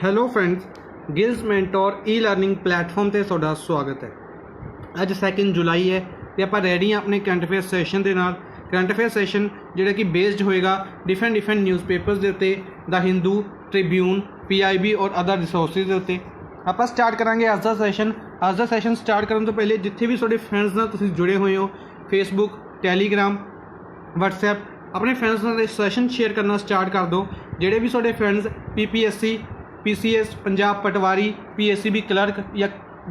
Hello friends, Giles mentor ਈ learning platform ਤੇ ਤੁਹਾਡਾ ਸਵਾਗਤ ਹੈ। ਅੱਜ 2 ਜੁਲਾਈ ਹੈ ਤੇ ਆਪਾਂ ਰੈਡੀ ਹਾਂ ਆਪਣੇ ਕਰੰਟ ਅਫੇਅਰ ਸੈਸ਼ਨ ਦੇ ਨਾਲ। ਕਰੰਟ ਅਫੇਅਰ ਸੈਸ਼ਨ ਜਿਹੜਾ ਕਿ ਬੇਸਡ ਹੋਏਗਾ ਡਿਫਰੈਂਟ ਨਿਊਜ਼ਪੇਪਰਸ ਦੇ ਉੱਤੇ, ਦਾ ਹਿੰਦੂ, ਟ੍ਰਿਬਿਊਨ, PIB ਔਰ ਅਦਰ ਰਿਸੋਰਸਿਸ ਦੇ ਉੱਤੇ। ਆਪਾਂ ਸਟਾਰਟ ਕਰਾਂਗੇ ਅੱਜ ਦਾ ਸੈਸ਼ਨ। ਅੱਜ ਦਾ ਸੈਸ਼ਨ ਸਟਾਰਟ ਕਰਨ ਤੋਂ ਪਹਿਲੇ ਜਿੱਥੇ ਵੀ ਤੁਹਾਡੇ ਫਰੈਂਡਸ ਨਾਲ ਤੁਸੀਂ ਜੁੜੇ ਹੋਏ ਹੋ, ਫੇਸਬੁੱਕ, ਟੈਲੀਗ੍ਰਾਮ, WhatsApp, ਆਪਣੇ ਫਰੈਂਡਸ ਨਾਲ ਸੈਸ਼ਨ ਸ਼ੇਅਰ ਕਰਨਾ ਸਟਾਰਟ ਕਰ ਦਿਓ। ਜਿਹੜੇ ਵੀ ਤੁਹਾਡੇ ਫਰੈਂਡਸ PPSC, PCS, पंजाब पटवारी, PSCB क्लर्क या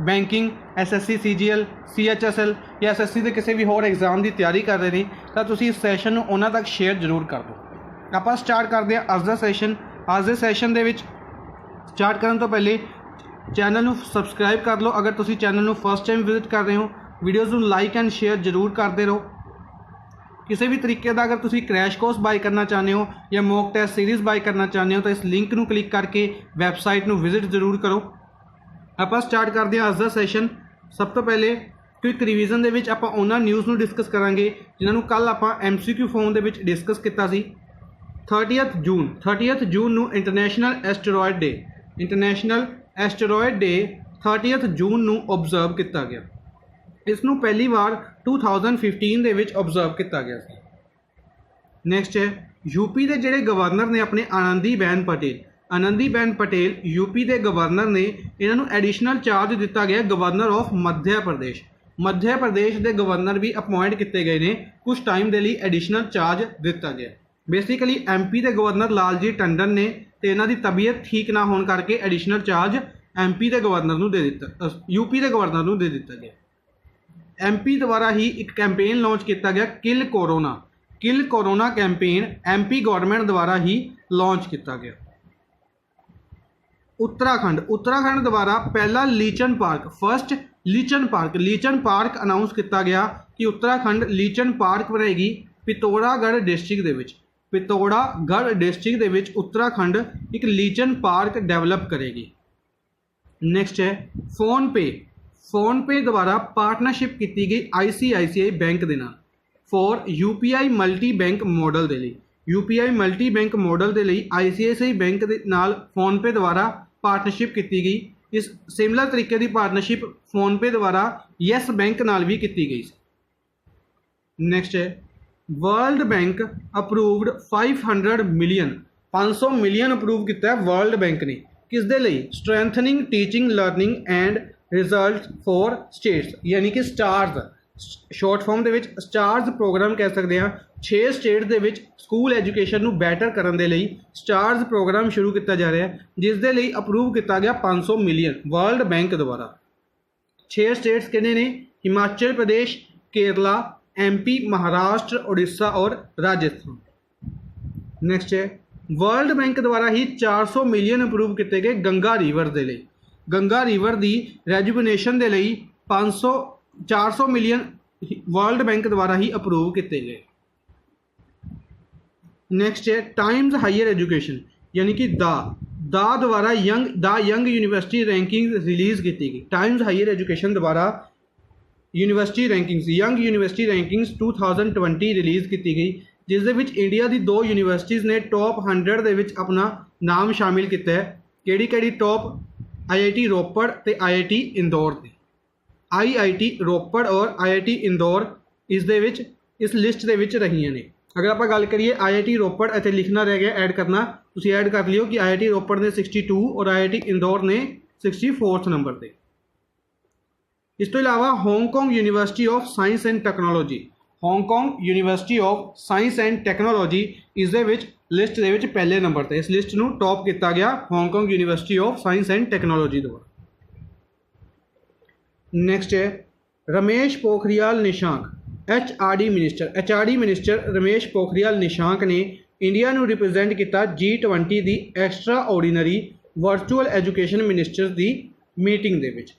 बैंकिंग, SSC, CGL, CHSL या SSC ਦੇ ਕਿਸੇ ਵੀ ਹੋਰ ਐਗਜ਼ਾਮ ਦੀ ਤਿਆਰੀ ਕਰ ਰਹੇ ਨੇ ਤਾਂ ਤੁਸੀਂ ਇਸ ਸੈਸ਼ਨ ਨੂੰ ਉਹਨਾਂ ਤੱਕ ਸ਼ੇਅਰ ਜ਼ਰੂਰ ਕਰ ਦਿਓ। ਆਪਾਂ ਸਟਾਰਟ ਕਰਦੇ ਹਾਂ ਅੱਜ ਦਾ ਸੈਸ਼ਨ। ਅੱਜ ਦੇ ਸੈਸ਼ਨ ਦੇ ਵਿੱਚ ਸਟਾਰਟ ਕਰਨ ਤੋਂ ਪਹਿਲੇ ਚੈਨਲ ਨੂੰ ਸਬਸਕ੍ਰਾਈਬ ਕਰ ਲਓ। ਅਗਰ ਤੁਸੀਂ ਚੈਨਲ ਨੂੰ ਫਸਟ ਟਾਈਮ ਵਿਜ਼ਿਟ ਕਰ ਰਹੇ ਹੋ, ਵੀਡੀਓਜ਼ ਨੂੰ ਲਾਈਕ ਐਂਡ ਸ਼ੇਅਰ ਜ਼ਰੂਰ ਕਰਦੇ ਰਹੋ। ਕਿਸੇ ਵੀ ਤਰੀਕੇ ਦਾ ਅਗਰ ਤੁਸੀਂ ਕ੍ਰੈਸ਼ ਕੋਰਸ ਬਾਈ ਕਰਨਾ ਚਾਹੁੰਦੇ ਹੋ ਜਾਂ ਮੌਕ ਟੈਸਟ ਸੀਰੀਜ਼ ਬਾਈ ਕਰਨਾ ਚਾਹੁੰਦੇ ਹੋ ਤਾਂ ਇਸ ਲਿੰਕ ਨੂੰ ਕਲਿੱਕ ਕਰਕੇ ਵੈਬਸਾਈਟ ਨੂੰ ਵਿਜ਼ਿਟ ਜ਼ਰੂਰ ਕਰੋ। ਆਪਾਂ ਸਟਾਰਟ ਕਰਦੇ ਹਾਂ ਅੱਜ ਦਾ ਸੈਸ਼ਨ। ਸਭ ਤੋਂ ਪਹਿਲੇ ਕੁਇਕ ਰਿਵੀਜ਼ਨ ਦੇ ਵਿੱਚ ਆਪਾਂ ਉਹਨਾਂ ਨਿਊਜ਼ ਨੂੰ ਡਿਸਕਸ ਕਰਾਂਗੇ ਜਿਨ੍ਹਾਂ ਨੂੰ ਕੱਲ੍ਹ ਆਪਾਂ MCQ ਫੋਰਮ ਦੇ ਵਿੱਚ ਡਿਸਕਸ ਕੀਤਾ ਸੀ। 30 ਜੂਨ ਨੂੰ ਇੰਟਰਨੈਸ਼ਨਲ ਐਸਟਰੋਇਡ ਡੇ 30 ਜੂਨ ਨੂੰ ਓਬਜ਼ਰਵ ਕੀਤਾ ਗਿਆ। ਇਸ ਨੂੰ ਪਹਿਲੀ ਵਾਰ 2015 ਦੇ ਵਿੱਚ ਓਬਜ਼ਰਵ ਕੀਤਾ ਗਿਆ ਸੀ। ਨੈਕਸਟ ਹੈ UP ਦੇ ਜਿਹੜੇ ਗਵਰਨਰ ਨੇ ਆਪਣੇ ਆਨੰਦੀਬੇਨ ਪਟੇਲ UP ਦੇ ਗਵਰਨਰ ਨੇ। ਇਹਨਾਂ ਨੂੰ ਐਡੀਸ਼ਨਲ ਚਾਰਜ ਦਿੱਤਾ ਗਿਆ ਗਵਰਨਰ ਆਫ ਮੱਧ ਪ੍ਰਦੇਸ਼ ਦੇ ਗਵਰਨਰ ਵੀ ਅਪੁਆਇੰਟ ਕੀਤੇ ਗਏ ਨੇ। ਕੁਝ ਟਾਈਮ ਦੇ ਲਈ ਐਡੀਸ਼ਨਲ ਚਾਰਜ ਦਿੱਤਾ ਗਿਆ। ਬੇਸਿਕਲੀ MP ਦੇ ਗਵਰਨਰ ਲਾਲਜੀ ਟੰਡਨ ਨੇ ਤੇ ਇਹਨਾਂ ਦੀ ਤਬੀਅਤ ਠੀਕ ਨਾ ਹੋਣ ਕਰਕੇ ਐਡੀਸ਼ਨਲ ਚਾਰਜ UP ਦੇ ਗਵਰਨਰ ਨੂੰ ਦੇ ਦਿੱਤਾ ਗਿਆ। MP ਦੁਆਰਾ ਹੀ ਇੱਕ ਕੈਂਪੇਨ ਲਾਂਚ ਕੀਤਾ ਗਿਆ ਕਿਲ ਕੋਰੋਨਾ ਕੈਂਪੇਨ MP ਗਵਰਨਮੈਂਟ ਦੁਆਰਾ ਹੀ ਲਾਂਚ ਕੀਤਾ ਗਿਆ। ਉੱਤਰਾਖੰਡ ਦੁਆਰਾ ਪਹਿਲਾ ਲੀਚਨ ਪਾਰਕ ਅਨਾਉਂਸ ਕੀਤਾ ਗਿਆ ਕਿ ਉੱਤਰਾਖੰਡ ਲੀਚਨ ਪਾਰਕ ਬਣਾਏਗੀ ਪਿਤੌਰਾਗੜ੍ਹ ਡਿਸਟ੍ਰਿਕਟ ਦੇ ਵਿੱਚ ਉੱਤਰਾਖੰਡ ਇੱਕ ਲੀਚਨ ਪਾਰਕ ਡਿਵੈਲਪ ਕਰੇਗੀ। ਨੈਕਸਟ ਹੈ ਫੋਨਪੇ ਦੁਆਰਾ ਪਾਰਟਨਰਸ਼ਿਪ ਕੀਤੀ ਗਈ ICICI ਬੈਂਕ ਦੇ ਨਾਲ for UPI multi bank model ਦੇ ਲਈ ICICI ਬੈਂਕ ਦੇ ਨਾਲ ਫੋਨਪੇ ਦੁਆਰਾ ਪਾਰਟਨਰਸ਼ਿਪ ਕੀਤੀ ਗਈ। ਇਸ ਸਿਮਿਲਰ ਤਰੀਕੇ ਦੀ ਪਾਰਟਨਰਸ਼ਿਪ ਫੋਨਪੇ ਦੁਆਰਾ ਯੈਸ ਬੈਂਕ ਨਾਲ ਵੀ ਕੀਤੀ ਗਈ ਸੀ। ਨੈਕਸਟ ਹੈ World Bank approved 500 million approve ਕੀਤਾ ਹੈ ਵਰਲਡ ਬੈਂਕ ਨੇ। ਕਿਸ ਦੇ ਲਈ? Strengthening teaching learning and result for states, ਯਾਨੀ ਕਿ ਸਟਾਰਸ ਸ਼ਾਰਟ ਫਾਰਮ ਦੇ ਵਿੱਚ ਸਟਾਰਸ ਪ੍ਰੋਗਰਾਮ ਕਹਿ ਸਕਦੇ ਹਾਂ। 6 ਸਟੇਟ ਦੇ ਵਿੱਚ ਸਕੂਲ ਐਜੂਕੇਸ਼ਨ ਨੂੰ ਬੈਟਰ ਕਰਨ ਦੇ ਲਈ ਸਟਾਰਸ ਪ੍ਰੋਗਰਾਮ ਸ਼ੁਰੂ ਕੀਤਾ ਜਾ ਰਿਹਾ ਹੈ, ਜਿਸ ਦੇ ਲਈ ਅਪਰੂਵ ਕੀਤਾ ਗਿਆ 500 ਮਿਲੀਅਨ ਵਰਲਡ ਬੈਂਕ ਦੁਆਰਾ। 6 ਸਟੇਟਸ ਕਿਹੜੇ ਨੇ? ਹਿਮਾਚਲ ਪ੍ਰਦੇਸ਼, ਕੇਰਲਾ, MP, ਮਹਾਰਾਸ਼ਟਰ, ਉੜੀਸਾ ਔਰ ਰਾਜਸਥਾਨ। ਨੈਕਸਟ ਹੈ ਵਰਲਡ ਬੈਂਕ ਦੁਆਰਾ ਹੀ 400 ਮਿਲੀਅਨ ਅਪਰੂਵ ਕੀਤੇ ਗਏ ਗੰਗਾ ਰਿਵਰ ਦੀ ਰੈਜੂਵਨੇਸ਼ਨ ਦੇ ਲਈ 400 ਮਿਲੀਅਨ ਵਰਲਡ ਬੈਂਕ ਦੁਆਰਾ ਹੀ ਅਪਰੂਵ ਕੀਤੇ ਗਏ। ਨੈਕਸਟ ਹੈ ਟਾਈਮਜ਼ ਹਾਇਰ ਐਜੂਕੇਸ਼ਨ, ਯਾਨੀ ਕਿ ਦਾ ਦੁਆਰਾ ਯੰਗ ਯੂਨੀਵਰਸਿਟੀ ਰੈਂਕਿੰਗ ਰਿਲੀਜ਼ ਕੀਤੀ ਗਈ। ਟਾਈਮਜ਼ ਹਾਇਰ ਐਜੂਕੇਸ਼ਨ ਦੁਆਰਾ ਯੰਗ ਯੂਨੀਵਰਸਿਟੀ ਰੈਂਕਿੰਗਸ 2020 ਰਿਲੀਜ਼ ਕੀਤੀ ਗਈ, ਜਿਸ ਦੇ ਵਿੱਚ ਇੰਡੀਆ ਦੀ 2 ਯੂਨੀਵਰਸਿਟੀਜ਼ ਨੇ ਟੌਪ 100 ਦੇ ਵਿੱਚ ਆਪਣਾ ਨਾਮ ਸ਼ਾਮਿਲ ਕੀਤਾ ਹੈ। ਕਿਹੜੀ ਟੌਪ? IIT ਰੋਪੜ ਤੇ IIT ਇੰਦੌਰ ਦੇ। IIT ਰੋਪੜ ਔਰ IIT ਇੰਦੌਰ ਇਸ ਲਿਸਟ ਦੇ ਵਿੱਚ ਰਹੀਆਂ ਨੇ। ਅਗਰ ਆਪਾਂ ਗੱਲ ਕਰੀਏ IIT ਰੋਪੜ, ਇੱਥੇ ਲਿਖਣਾ ਰਹਿ ਗਿਆ ਐਡ ਕਰਨਾ, ਤੁਸੀਂ ਐਡ ਕਰ ਲਿਓ ਕਿ IIT ਰੋਪੜ ਨੇ 62 ਔਰ IIT ਇੰਦੌਰ ਨੇ 64 ਨੰਬਰ 'ਤੇ। ਇਸ ਤੋਂ ਇਲਾਵਾ Hong Kong university of science and technology ਇਸ ਦੇ ਵਿੱਚ ਲਿਸਟ ਦੇ ਵਿੱਚ ਪਹਿਲੇ ਨੰਬਰ 'ਤੇ। ਇਸ ਲਿਸਟ ਨੂੰ ਟੌਪ ਕੀਤਾ ਗਿਆ Hong Kong university of science and technology ਦੁਆਰਾ। ਨੈਕਸਟ ਹੈ ਰਮੇਸ਼ ਪੋਖਰਿਆਲ ਨਿਸ਼ਾਂਕ HRD ਮਿਨਿਸਟਰ ਰਮੇਸ਼ ਪੋਖਰਿਆਲ ਨਿਸ਼ਾਂਕ ਨੇ ਇੰਡੀਆ ਨੂੰ ਰਿਪਰੈਜ਼ੈਂਟ ਕੀਤਾ G20 ਦੀ extra ordinary virtual education ministers ਦੀ ਮੀਟਿੰਗ ਦੇ ਵਿੱਚ।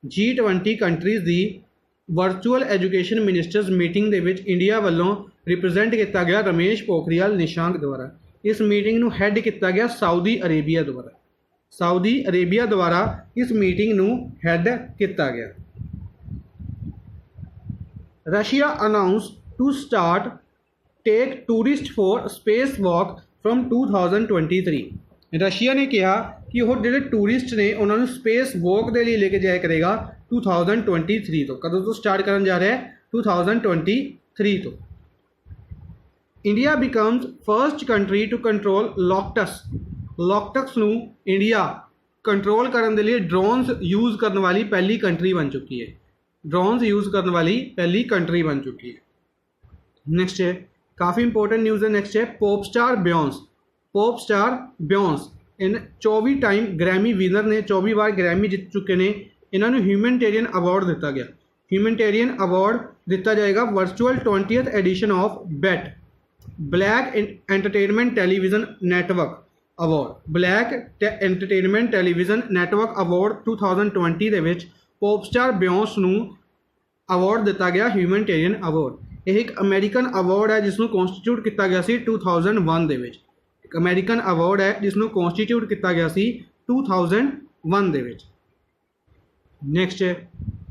G20 ਕੰਟਰੀਜ਼ ਦੀ ਵਰਚੁਅਲ ਐਜੂਕੇਸ਼ਨ ਮਿਨਿਸਟਰਸ ਮੀਟਿੰਗ ਦੇ ਵਿੱਚ ਇੰਡੀਆ ਵੱਲੋਂ ਰਿਪਰੈਜ਼ੈਂਟ ਕੀਤਾ ਗਿਆ ਰਮੇਸ਼ ਪੋਖਰਿਆਲ ਨਿਸ਼ਾਂਕ ਦੁਆਰਾ। ਇਸ ਮੀਟਿੰਗ ਨੂੰ ਹੈਡ ਕੀਤਾ ਗਿਆ ਸਾਊਦੀ ਅਰੇਬੀਆ ਦੁਆਰਾ ਇਸ ਮੀਟਿੰਗ ਨੂੰ ਹੈਡ ਕੀਤਾ ਗਿਆ। Russia announce to start take tourist for space walk from 2023। Russia ने कहा कि वो जो टूरिस्ट ने उन्होंने स्पेस वॉक के लिए लेके जाया करेगा 2023 तो। कदों तो स्टार्ट करन जा रहा है 2023 तो। India becomes first country to control locusts नू इंडिया कंट्रोल करने के लिए ड्रोन्स यूज़ करने वाली पहली कंट्री बन चुकी है। ड्रोन्स यूज़ करने वाली पहली कंट्री बन चुकी है। नेक्स्ट है काफ़ी इंपॉर्टेंट न्यूज़ है। नेक्स्ट है पॉप स्टार बियॉन्स इन 24 टाइम ग्रैमी विनर ने, 24 बार ग्रैमी जित चुके ने। इन्होंने ह्यूमैनिटेरियन अवार्ड दिता गया। ह्यूमैनिटेरियन अवार्ड दिता जाएगा virtual 20th edition of BET black entertainment television network award. Black entertainment television network award 2020 ਦੇ ਵਿੱਚ ਪੌਪ ਸਟਾਰ ਬਿਯੋਂਸ ਨੂੰ ਅਵਾਰਡ ਦਿੱਤਾ ਗਿਆ ਹਿਊਮੈਨਿਟੇਰੀਅਨ ਅਵਾਰਡ। ਇਹ ਇੱਕ ਅਮਰੀਕਨ ਅਵਾਰਡ ਹੈ ਜਿਸ ਨੂੰ ਕਨਸਟੀਟਿਊਟ ਕੀਤਾ ਗਿਆ ਸੀ 2001 ਦੇ ਵਿੱਚ। ਇੱਕ ਅਮਰੀਕਨ ਅਵਾਰਡ ਹੈ ਜਿਸ ਨੂੰ ਕਨਸਟੀਟਿਊਟ ਕੀਤਾ ਗਿਆ ਸੀ 2001 ਦੇ ਵਿੱਚ। ਨੈਕਸਟ ਹੈ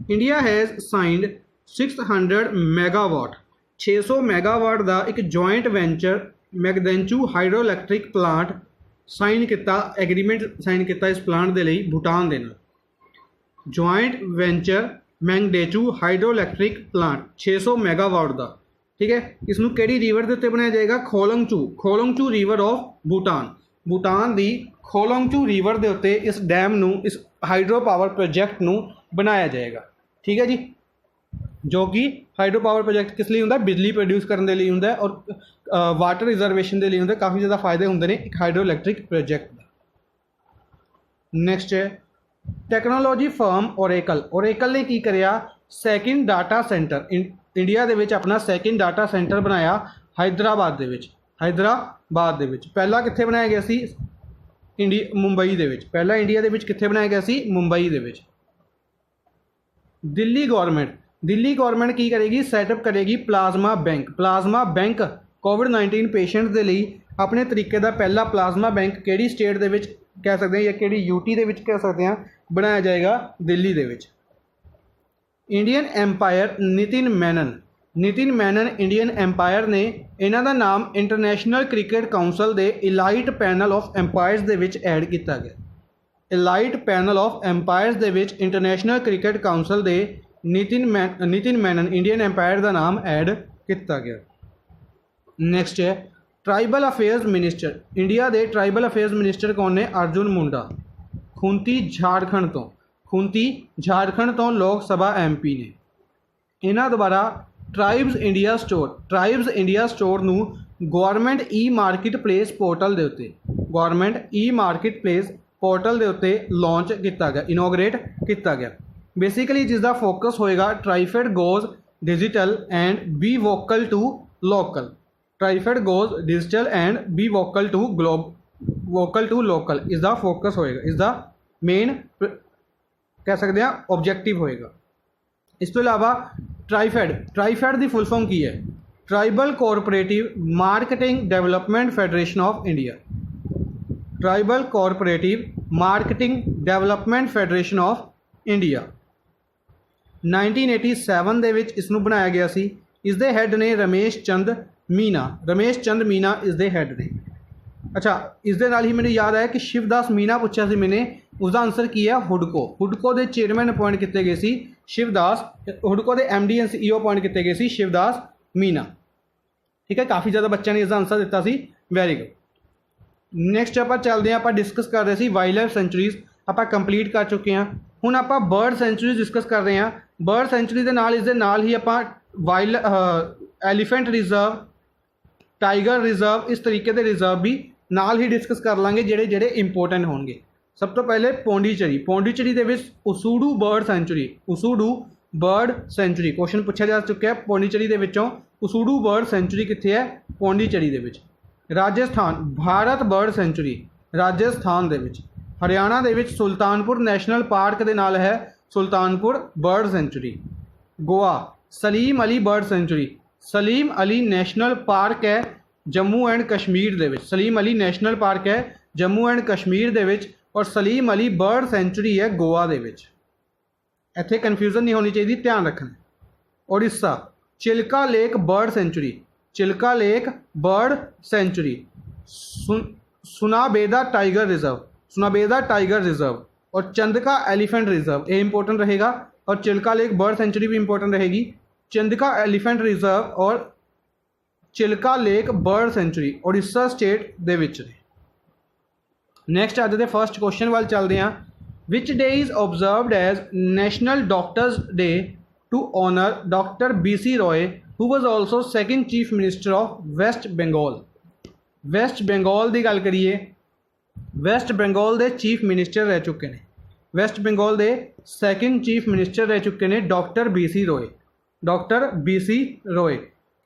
India has signed 600 megawatt 600 megawatt ਦਾ ਇੱਕ joint venture Mangdechhu hydroelectric plant sign ਕੀਤਾ, ਐਗਰੀਮੈਂਟ ਸਾਈਨ ਕੀਤਾ ਇਸ ਪਲਾਂਟ ਦੇ ਲਈ ਭੂਟਾਨ ਦੇ ਨਾਲ। Joint venture Mangdechhu hydroelectric plant 600 megawatt ਦਾ, ਠੀਕ ਹੈ। ਇਸ ਨੂੰ ਕਿਹੜੀ ਰਿਵਰ ਦੇ ਉੱਤੇ ਬਣਾਇਆ ਜਾਏਗਾ? ਖੋਲੰਗਚੂ river of Bhutan the ਖੋਲੰਗਚੂ river ਦੇ ਉੱਤੇ ਇਸ ਡੈਮ ਨੂੰ, ਇਸ ਹਾਈਡਰੋ ਪਾਵਰ ਪ੍ਰੋਜੈਕਟ ਨੂੰ ਬਣਾਇਆ ਜਾਏਗਾ, ਠੀਕ ਹੈ ਜੀ। ਜੋ ਕਿ ਹਾਈਡਰੋ ਪਾਵਰ ਪ੍ਰੋਜੈਕਟ ਕਿਸ ਲਈ ਹੁੰਦਾ? ਬਿਜਲੀ ਪ੍ਰੋਡਿਊਸ ਕਰਨ ਦੇ ਲਈ ਹੁੰਦਾ ਔਰ ਵਾਟਰ ਰਿਜ਼ਰਵੇਸ਼ਨ ਦੇ ਲਈ ਹੁੰਦਾ। ਕਾਫੀ ਜ਼ਿਆਦਾ ਫਾਇਦੇ ਹੁੰਦੇ ਨੇ ਇੱਕ ਹਾਈਡਰੋ ਇਲੈਕਟ੍ਰਿਕ ਪ੍ਰੋਜੈਕਟ ਦਾ। ਨੈਕਸਟ ਹੈ ਟੈਕਨੋਲੋਜੀ ਫਰਮ ਓਰੇਕਲ ਨੇ ਕੀ ਕਰਿਆ? ਸੈਕਿੰਡ ਡਾਟਾ ਸੈਂਟਰ ਇੰਡੀਆ ਦੇ ਵਿੱਚ ਆਪਣਾ ਸੈਕਿੰਡ ਡਾਟਾ ਸੈਂਟਰ ਬਣਾਇਆ ਹੈਦਰਾਬਾਦ ਦੇ ਵਿੱਚ। ਪਹਿਲਾਂ ਕਿੱਥੇ ਬਣਾਇਆ ਗਿਆ ਸੀ? ਮੁੰਬਈ ਦੇ ਵਿੱਚ। ਪਹਿਲਾਂ ਇੰਡੀਆ ਦੇ ਵਿੱਚ ਕਿੱਥੇ ਬਣਾਇਆ ਗਿਆ ਸੀ? ਮੁੰਬਈ ਦੇ ਵਿੱਚ। ਦਿੱਲੀ ਗੌਰਮੈਂਟ ਕੀ ਕਰੇਗੀ? ਸੈਟਅਪ ਕਰੇਗੀ ਪਲਾਜ਼ਮਾ ਬੈਂਕ ਕੋਵਿਡ-19 ਪੇਸ਼ੈਂਟ ਦੇ ਲਈ ਆਪਣੇ ਤਰੀਕੇ ਦਾ ਪਹਿਲਾ ਪਲਾਜ਼ਮਾ ਬੈਂਕ ਕਿਹੜੀ ਸਟੇਟ ਦੇ ਵਿੱਚ ਕਹਿ ਸਕਦੇ ਹਾਂ ਜਾਂ ਕਿਹੜੀ ਯੂਟੀ ਦੇ ਵਿੱਚ ਕਹਿ ਸਕਦੇ ਹਾਂ ਬਣਾਇਆ ਜਾਏਗਾ? ਦਿੱਲੀ ਦੇ ਵਿੱਚ। Indian empire Nitin Menon Indian empire ਨੇ, ਇਹਨਾਂ ਦਾ ਨਾਮ ਇੰਟਰਨੈਸ਼ਨਲ ਕ੍ਰਿਕਟ ਕਾਉਂਸਲ ਦੇ ਇਲਾਈਟ ਪੈਨਲ ਆਫ ਐਮਪਾਇਰਸ ਦੇ ਵਿੱਚ ਐਡ ਕੀਤਾ ਗਿਆ। ਇਲਾਈਟ ਪੈਨਲ ਆਫ ਐਮਪਾਇਰਸ ਦੇ ਵਿੱਚ ਇੰਟਰਨੈਸ਼ਨਲ ਕ੍ਰਿਕਟ ਕਾਉਂਸਲ ਦੇ ਨਿਤਿਨ ਮੈਨਨ ਇੰਡੀਅਨ ਐਮਪਾਇਰ ਦਾ ਨਾਮ ਐਡ ਕੀਤਾ ਗਿਆ। ਨੈਕਸਟ ਹੈ ਟਰਾਈਬਲ ਅਫੇਅਰਸ ਮਿਨਿਸਟਰ। ਇੰਡੀਆ ਦੇ ਟਰਾਈਬਲ ਅਫੇਅਰਸ ਮਿਨਿਸਟਰ ਕੌਣ ਨੇ? ਅਰਜੁਨ ਮੁੰਡਾ। ਖੁੰਤੀ ਝਾਰਖੰਡ ਤੋਂ ਲੋਕ ਸਭਾ MP ਨੇ। ਇਹਨਾਂ ਦੁਆਰਾ ਟਰਾਈਬਸ ਇੰਡੀਆ ਸਟੋਰ ਨੂੰ ਗੌਰਮੈਂਟ ਈ ਮਾਰਕੀਟ ਪਲੇਸ ਪੋਰਟਲ ਦੇ ਉੱਤੇ ਲਾਂਚ ਕੀਤਾ ਗਿਆ, ਇਨੋਗਰੇਟ ਕੀਤਾ ਗਿਆ। ਬੇਸਿਕਲੀ ਜਿਸ ਦਾ ਫੋਕਸ ਹੋਏਗਾ TRIFED goes digital and be vocal to local. ਇਸ ਦਾ ਫੋਕਸ ਹੋਏਗਾ, ਇਸ ਦਾ ਮੇਨ ਕਹਿ ਸਕਦੇ ਹਾਂ ਆਬਜੈਕਟਿਵ ਹੋਏਗਾ। ਇਸ ਤੋਂ ਇਲਾਵਾ ਟਰਾਈਫੈਡ ਦੀ ਫੁੱਲ ਫਾਰਮ ਕੀ ਹੈ? Tribal cooperative marketing development federation of India. Tribal cooperative marketing development federation of India. 1987 ਦੇ ਵਿੱਚ ਇਸ ਨੂੰ ਬਣਾਇਆ ਗਿਆ ਸੀ। ਇਸ ਦੇ ਹੈੱਡ ਨੇ ਰਮੇਸ਼ ਚੰਦ ਮੀਨਾ ਇਸ ਦੇ ਹੈੱਡ ਨੇ। ਅੱਛਾ, ਇਸ ਦੇ ਨਾਲ ਹੀ ਮੈਨੂੰ ਯਾਦ ਆਇਆ ਕਿ ਸ਼ਿਵਦਾਸ ਮੀਨਾ ਪੁੱਛਿਆ ਸੀ ਮੈਨੇ, उसका आंसर की है हुडको के चेयरमैन अपॉइंट किए गए सी शिवदास, हुडको के MD एंड CEO अपॉइंट किए गए सी शिवदास मीना। ठीक है, काफ़ी ज़्यादा बच्चों ने इसका आंसर दिता सी, वैरी गुड। नैक्सट आप चलते हैं, आप डिस्कस कर रहे थे वाइल्ड लाइफ सेंचुरीज आप कंप्लीट कर चुके हैं। हुण आप बर्ड सेंचुरीज डिस्कस कर रहे हैं। बर्ड सेंचुरी के नाल इस दे नाल ही आप wild elephant reserve, tiger reserve, इस तरीके के रिजर्व भी नाल ही डिस्कस कर लाँगे जेडे जेडे इंपोर्टेंट होंगे। सब तो पहले पौंडीचेरी दे विच उसूडू बर्ड सेंचुरी क्वेश्चन पूछा जा चुका है। पौंडीचेरी दे विचों उसूडू बर्ड सेंचुरी कित्थे है? पौंडीचेरी दे विच। राजस्थान भारत बर्ड सेंचुरी राजस्थान दे विच। हरियाणा दे विच सुल्तानपुर नैशनल पार्क दे नाल है Sultanpur bird sanctuary. Goa Salim Ali bird sanctuary, Salim Ali national park है जम्मू एंड कश्मीर दे विच। सलीम अली नैशनल पार्क है जम्मू एंड कश्मीर दे विच और सलीम अली बर्ड सेंचुरी है गोवा दे विच। इत्थे कन्फ्यूजन नहीं होनी चाहिए, ध्यान रखना। Orissa Chilka lake bird sanctuary, Chilka lake bird sanctuary. Sunabeda tiger reserve और चंदका एलिफेंट रिजर्व, ये इंपॉर्टेंट रहेगा। और चिल्का लेक बर्ड सेंचुरी भी इंपॉर्टेंट रहेगी। चंदका एलिफेंट रिजर्व और Chilka lake bird sanctuary Orissa state दे विच ने। नैक्सट अज दे फर्स्ट क्वेश्चन वाल चलते हैं। Which day is observed as national doctors day to honour doctor BC Roy who was also second chief minister of West Bengal. West Bengal की गल करिए, वैस्ट बंगाल के चीफ मिनिस्टर रह चुके हैं, वैस्ट बंगाल के सैकेंड चीफ मिनिस्टर रह चुके हैं डॉक्टर BC रॉय।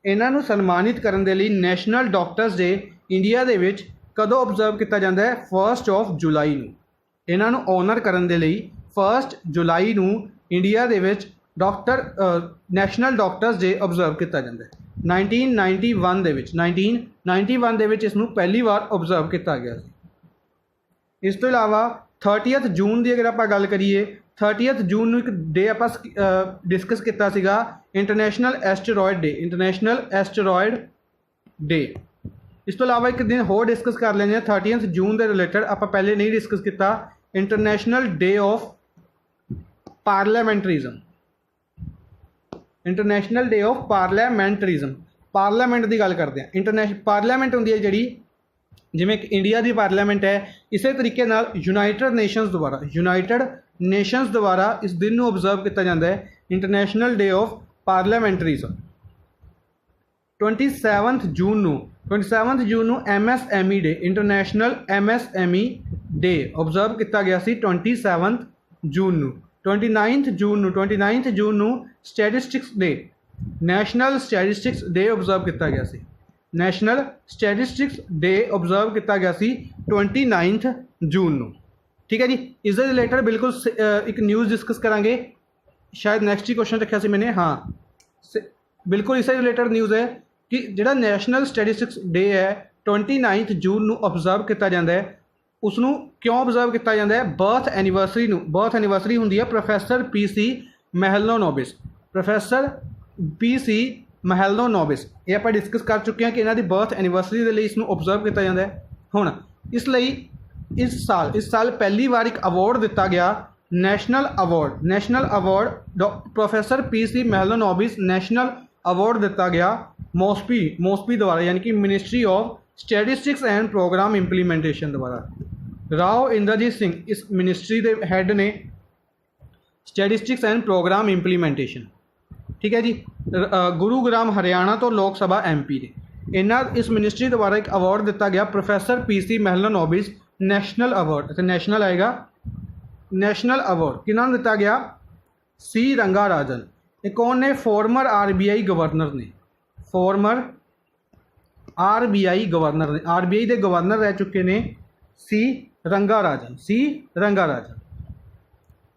इन्हों सन्मानित करने के लिए नैशनल डॉक्टर्स डे इंडिया दे विच कदों ऑबजर्व किया जाता है? 1 जुलाई नूं। इन्हों ऑनर करने के लिए 1 जुलाई नूं इंडिया दे विच नैशनल डॉक्टर्स डे ऑबजर्व किया जाता है। 1991 दे विच इसनूं पहली बार ऑबजर्व किया गया। इस तो इलावा 30 जून की अगर आप गल करिए, 30 जून नूं एक डे आप डिस्कस किया सीगा, इंटरनेशनल एस्टेरॉयड डे। इस तो इलावा एक दिन होर डिस्कस कर लेंगे 30 जून के रिलेटेड, आप पहले नहीं डिस्कस किया, international day of parliamentarism. International day of parliamentarism, parliament की गल करते हैं। इंटरनेशनल पार्लियामेंट होंदी है जिहड़ी, जिवें इंडिया की पार्लियामेंट है, इस तरीके नाल यूनाइटेड नेशनस द्वारा इस दिन नूं ऑबजर्व किया जाता है, इंटरनेशनल डे ऑफ पार्लियामेंटरिज्म। 27 जून नूं MSME day, international MSME day observe किया गया सी 27 जून नूं। 29 जून नूं statistics day, national statistics day observe किया गया सी, नैशनल स्टैटिस्टिक्स डे ऑबजर्व किया गया सी 29 जून नूं। ठीक है जी, इस रिलेटेड बिल्कुल एक न्यूज़ डिस्कस करांगे, शायद नैक्सट ही क्वेश्चन रखा सी मैंने, हाँ बिल्कुल इससे रिलेटेड न्यूज़ है कि जिहड़ा नैशनल स्टैटिस्टिक्स डे है 29 जून नूं ऑबजर्व किया जाता है, उसनूं क्यों ऑबजर्व किया जाता है? बर्थ एनिवर्सरी होंदी है प्रोफैसर PC मैहलनोबिस, ये आप डिस्कस कर चुके हैं कि इन्हों की बर्थ एनिवर्सरी के लिए इसनूं ऑबजर्व किया जाता है। हुण इसलिए इस साल पहली बार एक अवॉर्ड दिता गया, national award professor PC Mahalanobis national award दिता गया मॉस्पी द्वारा, यानी कि ministry of statistics and programme implementation द्वारा। राव इंद्रजीत सिंह इस मिनिस्ट्री के हैड ने स्टैटिस्टिक्स एंड प्रोग्राम इंप्लीमेंटेशन। ठीक है जी, गुरुग्राम हरियाणा तो लोक सभा MP ने, इन्हों इस मिनिस्ट्री द्वारा एक अवॉर्ड दिता गया professor PC Mahalanobis national award. अच्छा नैशनल आएगा, नैशनल अवॉर्ड किन्होंने दिता गया? C रंगाराजन। ये कौन ने? फॉर्मर RBI गवर्नर ने, RBI के गवर्नर रह चुके हैं C रंगाराजन।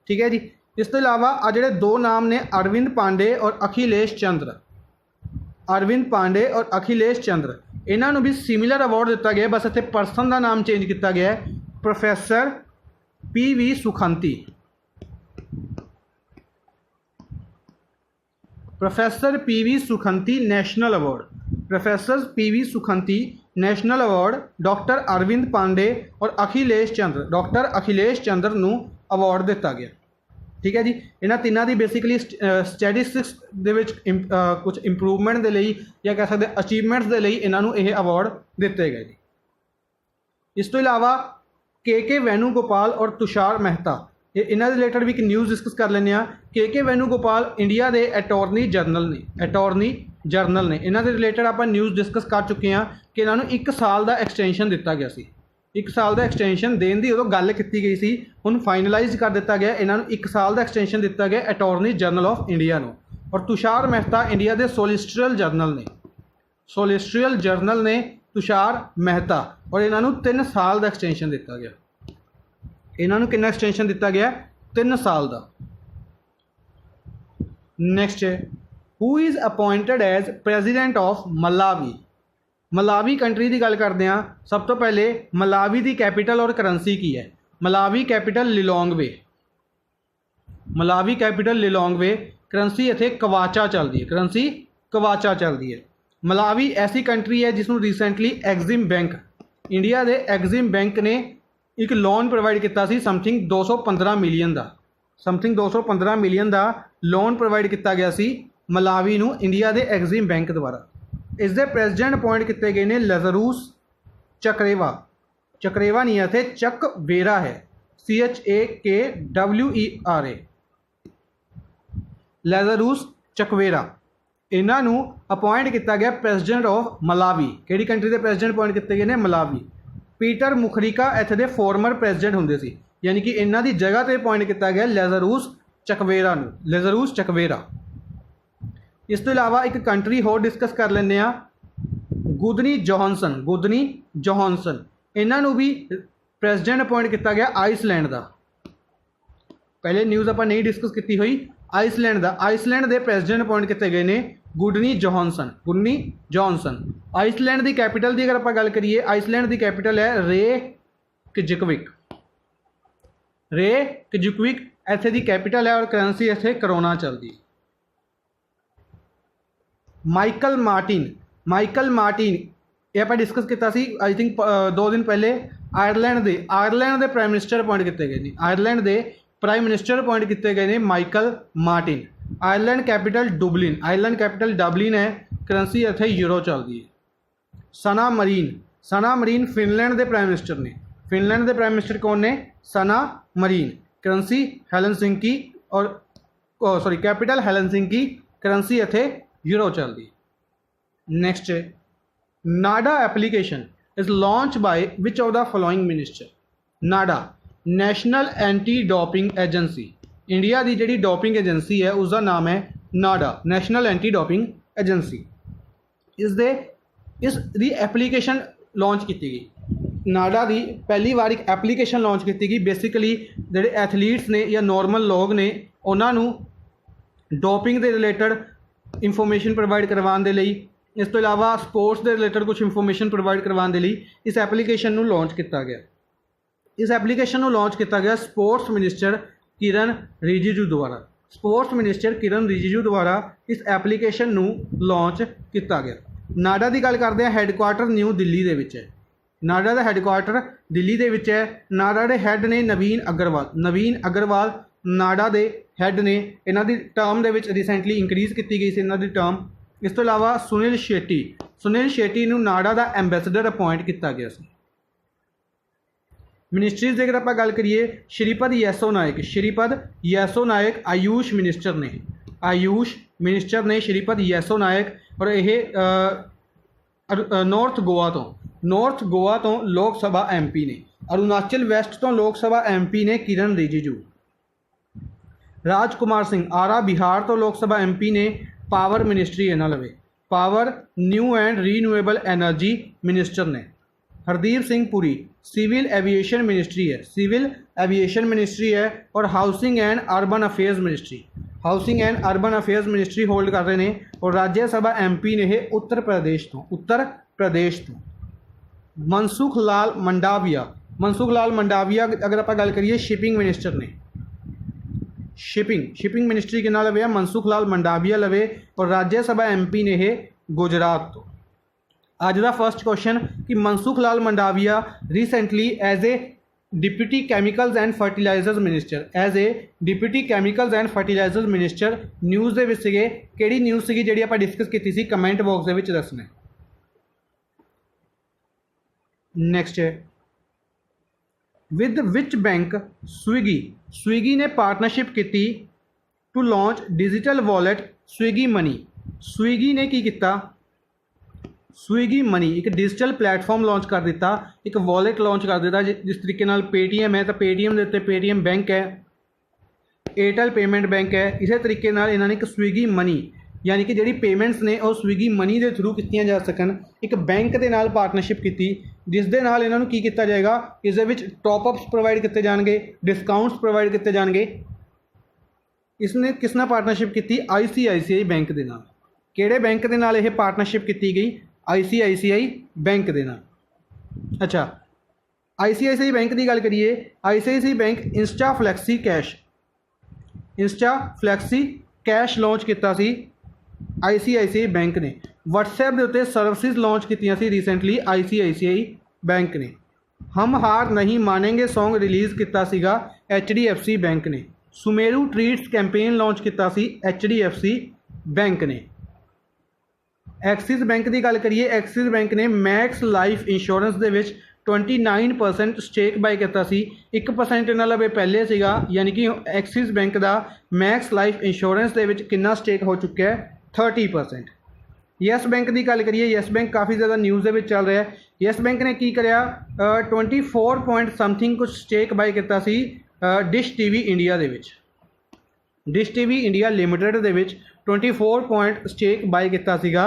ठीक है जी, इस तो इलावा आ जिहड़े दो नाम ने अरविंद पांडे और अखिलेश चंद्र, इन्हों भी सिमिलर अवॉर्ड दिता गया, बस इत्थे परसन का नाम चेंज किया गया है, professor PV Sukhatme. Professor PV Sukhatme national award, doctor Arvind Pande और अखिलेश चंद्र नूं अवॉर्ड दिता गया। ठीक है जी, इन्हां तिन्हां दी बेसिकली स्टैटिस्टिक्स दे विच कुछ इंप्रूवमेंट के लिए या कह सकते अचीवमेंट्स के लिए इन्हां नूं यह अवॉर्ड दिते गए जी। इस तो इलावा KK वेणुगोपाल और तुषार मेहता, ये इन्हां रिलेटेड भी एक न्यूज़ डिस्कस कर लें। KK वेणुगोपाल इंडिया के अटॉर्नी जनरल ने, इन्हां दे रिलेटेड आप न्यूज़ डिस्कस कर चुके हैं कि इन्हों 1 साल का एक्सटेंशन दिता गया सी, 1 साल का एक्सटेंशन देने की उदों गल की गई सी, हुण फाइनलाइज कर दिता गया, इन्हों 1 साल का एक्सटेंशन दिता गया अटॉर्नी जनरल ऑफ इंडिया नूं। और तुषार मेहता इंडिया के सोलिसिटर जनरल ने तुषार मेहता, और इन्हों 3 साल का एक्सटेंशन दिता गया। इन्हों कितना एक्सटेंशन दिता गया? 3 साल का। नैक्सट है, who is appointed as president of Malawi country की गल करते हैं। सब तो पहले मलावी की कैपिटल और करंसी की है? मलावी कैपिटल लिलोंगवे, करंसी इत्थे कवाचा चलती है, मलावी ऐसी कंट्री है जिसनों रिसेंटली एग्जिम बैंक इंडिया के एग्जिम बैंक ने एक लोन प्रोवाइड किया सी समथिंग 215 मिलियन का, समथिंग 215 मिलियन का लोन प्रोवाइड किया गया सी मलावी नूं इंडिया के एग्जिम बैंक द्वारा। इसके प्रेजिडेंट अपॉइंट किए गए ने लज़रूस चक्रेवा, चक्रेवा नहीं है इत्थे चकवेरा है, CHAKWERA, लज़रूस चकवेरा। इन्हों अपॉइंट किया गया प्रेजिडेंट ऑफ मलावी। किहड़ी कंट्री के प्रेजिडेंट अपॉइंट किए गए ने? मलावी। पीटर मुखरिका इत्थे दे फॉर्मर प्रेजिडेंट होंदे सी, यानी कि इन्हां दी जगह ते अपॉइंट किया गया लज़रूस चकवेरा नूं, लज़रूस चकवेरा। इस तो इलावा एक कंट्री होर डिस्कस कर लें, गुदनी जोहानसन, गुदनी जोहानसन। इन्हों भी प्रेजिडेंट अपॉइंट किया गया आइसलैंड का। पहले न्यूज़ आप नहीं डिस्कस की हुई आइसलैंड का। आइसलैंड के प्रेजिडेंट अपॉइंट किए गए ने Gudni Johannesson, Gudni Johannesson. Iceland की कैपिटल की अगर आप गल करिए, आइसलैंड की कैपिटल है रेकिजविक, रेकिजविक इत्थे दी कैपिटल है और करेंसी इत्थे करोना चलती। माइकल मार्टिन, माइकल मार्टिन ये आप डिस्कस किया सी आई थिंक 2 दिन पहले। आयरलैंड के प्राइम मिनिस्टर अपॉइंट किए गए हैं, आयरलैंड के प्राइम मिनिस्टर अपॉइंट किए गए हैं Michael Martin. Ireland capital Dublin, Ireland capital Dublin है, करेंसी इत्थे यूरो चलती है। सना मरीन, सना मरीन फिनलैंड के प्राइम मिनिस्टर ने। फिनलैंड के प्राइम मिनिस्टर कौन ने? सना मरीन। करेंसी हेलसिंकी और सॉरी कैपिटल हेलसिंकी, करेंसी इत्थे यूरो चलती। Next Nada application is launch by which of the following minister? Nada national anti doping agency, India की जी doping agency है उसका नाम है नाडा, नैशनल एंटी डोपिंग एजेंसी। इसकी application launch की गई। नाडा की पहली बार एक एप्लीकेशन लॉन्च की गई। बेसिकली जोड़े एथलीट्स ने या नॉर्मल लोग ने उन्होंने डोपिंग के रिलेटेड इंफॉर्मेशन प्रोवाइड करवाने के लिए, इस तो इलावा स्पोर्ट्स के रिलेटेड कुछ इंफॉर्मेशन प्रोवाइड करवाने के लिए इस एप्लीकेशन को लॉन्च किया गया। इस एप्लीकेशन को लॉन्च किया गया स्पोर्ट्स मिनिस्टर किरण रिजिजू द्वारा। स्पोर्ट्स मिनिस्टर किरण रिजिजू द्वारा इस एप्लीकेशन को लॉन्च किया गया। नाडा की गल करते हैं, हैडकुआटर न्यू दिल्ली के विच है। नाडा का हैडकुआटर दिल्ली के विच है। नाडा के हैड ने नवीन अग्रवाल, नवीन अग्रवाल नाडा के हैड ने। इन्हों की टर्म के रिसेंटली इंक्रीज़ की गई सी इन्हों की टर्म। इस तो इलावा सुनील शेट्टी, सुनील शेट्टी नूं नाडा का एंबेसडर अपॉइंट किया गया सी। मिनिस्ट्रीज की अगर आप गल करिए, श्रीपद येसो नायक, श्रीपद येसो नायक आयुष मिनिस्टर ने, आयुष मिनिस्टर ने श्रीपद येसो नायक। और यह नॉर्थ गोवा तो लोक सभा MP ने। अरुणाचल वैस्ट तो लोक सभा MP ने किरण रिजिजू। राजकुमार सिंह आरा बिहार तो लोक सभा MP ने, पावर मिनिस्ट्री इन्होंने लवे, power new and renewable energy minister ने। Hardeep Singh Puri civil aviation ministry है, सिविल एविएशन मिनिस्ट्री है। और housing and urban affairs ministry, housing and urban affairs ministry hold कर रहे हैं। और राज्यसभा MP ने है उत्तर प्रदेश तो, उत्तर प्रदेश तो। मनसुख लाल मंडाविया, मनसुख लाल मंडाविया अगर आप गल करिए शिपिंग मिनिस्टर ने, शिपिंग मिनिस्ट्री के लवे है मनसुख लाल मंडाविया लवे। और राज्यसभा MP ने है गुजरात तो। आज का फर्स्ट क्वेश्चन कि Mansukh Lal Mandaviya recently as a deputy chemicals and fertilisers minister, as a deputy chemicals and fertilisers minister news के किहड़ी न्यूज़ सी जी आप डिस्कस की सी, कमेंट बॉक्स के दसना। नेक्स्ट है विद विच बैंक स्विगी ने पार्टनरशिप की to launch digital wallet Swiggy money. Swiggy ने की किया? स्विगी मनी एक डिजिटल प्लेटफॉर्म लॉन्च कर दिता, एक वॉलेट लॉन्च कर दिता। जिस तरीके नाल पेटीएम है तो पेटीएम के उत्ते पेटीएम बैंक है, एयरटेल पेमेंट बैंक है। इस तरीके नाल इन्होंने एक स्विगी मनी यानी कि जी पेमेंट्स ने और स्विगी मनी के थ्रू की जा सकन, एक बैंक के नाल पार्टनरशिप की, जिस दे नाल इन्हों की किया जाएगा, इस टॉपअप्स प्रोवाइड किए जाएंगे, डिस्काउंट्स प्रोवाइड किए जाएंगे। इसने किसने पार्टनरशिप की? ICICI बैंक के नाल। किहड़े बैंक के नाल यह पार्टनरशिप की गई? ICICI बैंक के नाल। अच्छा, ICICI बैंक की गल करिए, ICICI bank Insta flexi cash launch किया ICICI बैंक ने। WhatsApp के उत्ते सर्विसेज लॉन्च की रिसेंटली ICICI बैंक ने। हम हार नहीं मानेंगे सॉन्ग रिलीज़ किया सीगा HDFC बैंक ने। सुमेरू ट्रीट्स कैंपेन लॉन्च किया सी HDFC बैंक ने। एक्सिस बैंक की गल करिए, एक्सिस बैंक ने मैक्स लाइफ इंश्योरेंस दे विच 29% स्टेक बाय किया सी। 1% इन्हां लवे पहले सीगा, यानी कि एक्सिस बैंक का मैक्स लाइफ इंश्योरेंस दे विच कितना स्टेक हो चुका है 30%। यस बैंक की गल करिए, यस बैंक काफ़ी ज़्यादा न्यूज़ दे विच चल रहा है। यस बैंक ने की करया 24 पॉइंट समथिंग कुछ स्टेक बाय किया सी डिश TV इंडिया दे विच। डिश TV इंडिया लिमिटेड दे विच 24 पॉइंट स्टेक बाय किया सीगा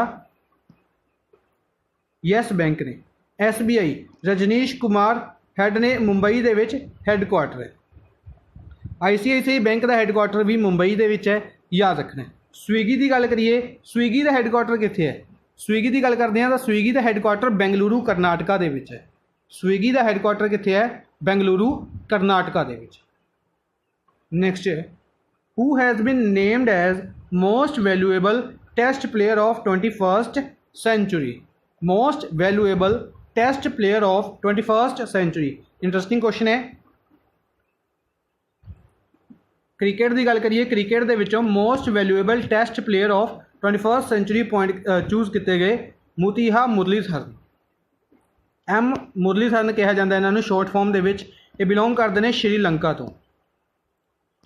यस बैंक ने। SBI रजनीश कुमार हैड ने मुंबई दे विच हैडकुआटर है। ICICI बैंक का हैडकुआटर भी मुंबई दे विच है, याद रखना है। स्विगी की गल करिए, स्विगी का हैडकुआटर कित्थे है? स्विगी की गल करते हैं तो स्विगी का हैडकुआटर बेंगलुरु करनाटका दे विच है। स्विगी का हैडकुआटर कित्थे है? बेंगलुरु करनाटका दे विच। नेक्स्ट है, who has been named as most valuable test player of 21st century. Most valuable test player of 21st century. Interesting question है। क्रिकेट की गल करिए, क्रिकेट के विचों most valuable test player of 21st century point choose किए गए मुतीहा Muraleedharan. M Muraleedharan कहा जाता है इन्होंने शॉर्ट फॉर्म के विच। ये बिलोंग करते हैं श्रीलंका तो।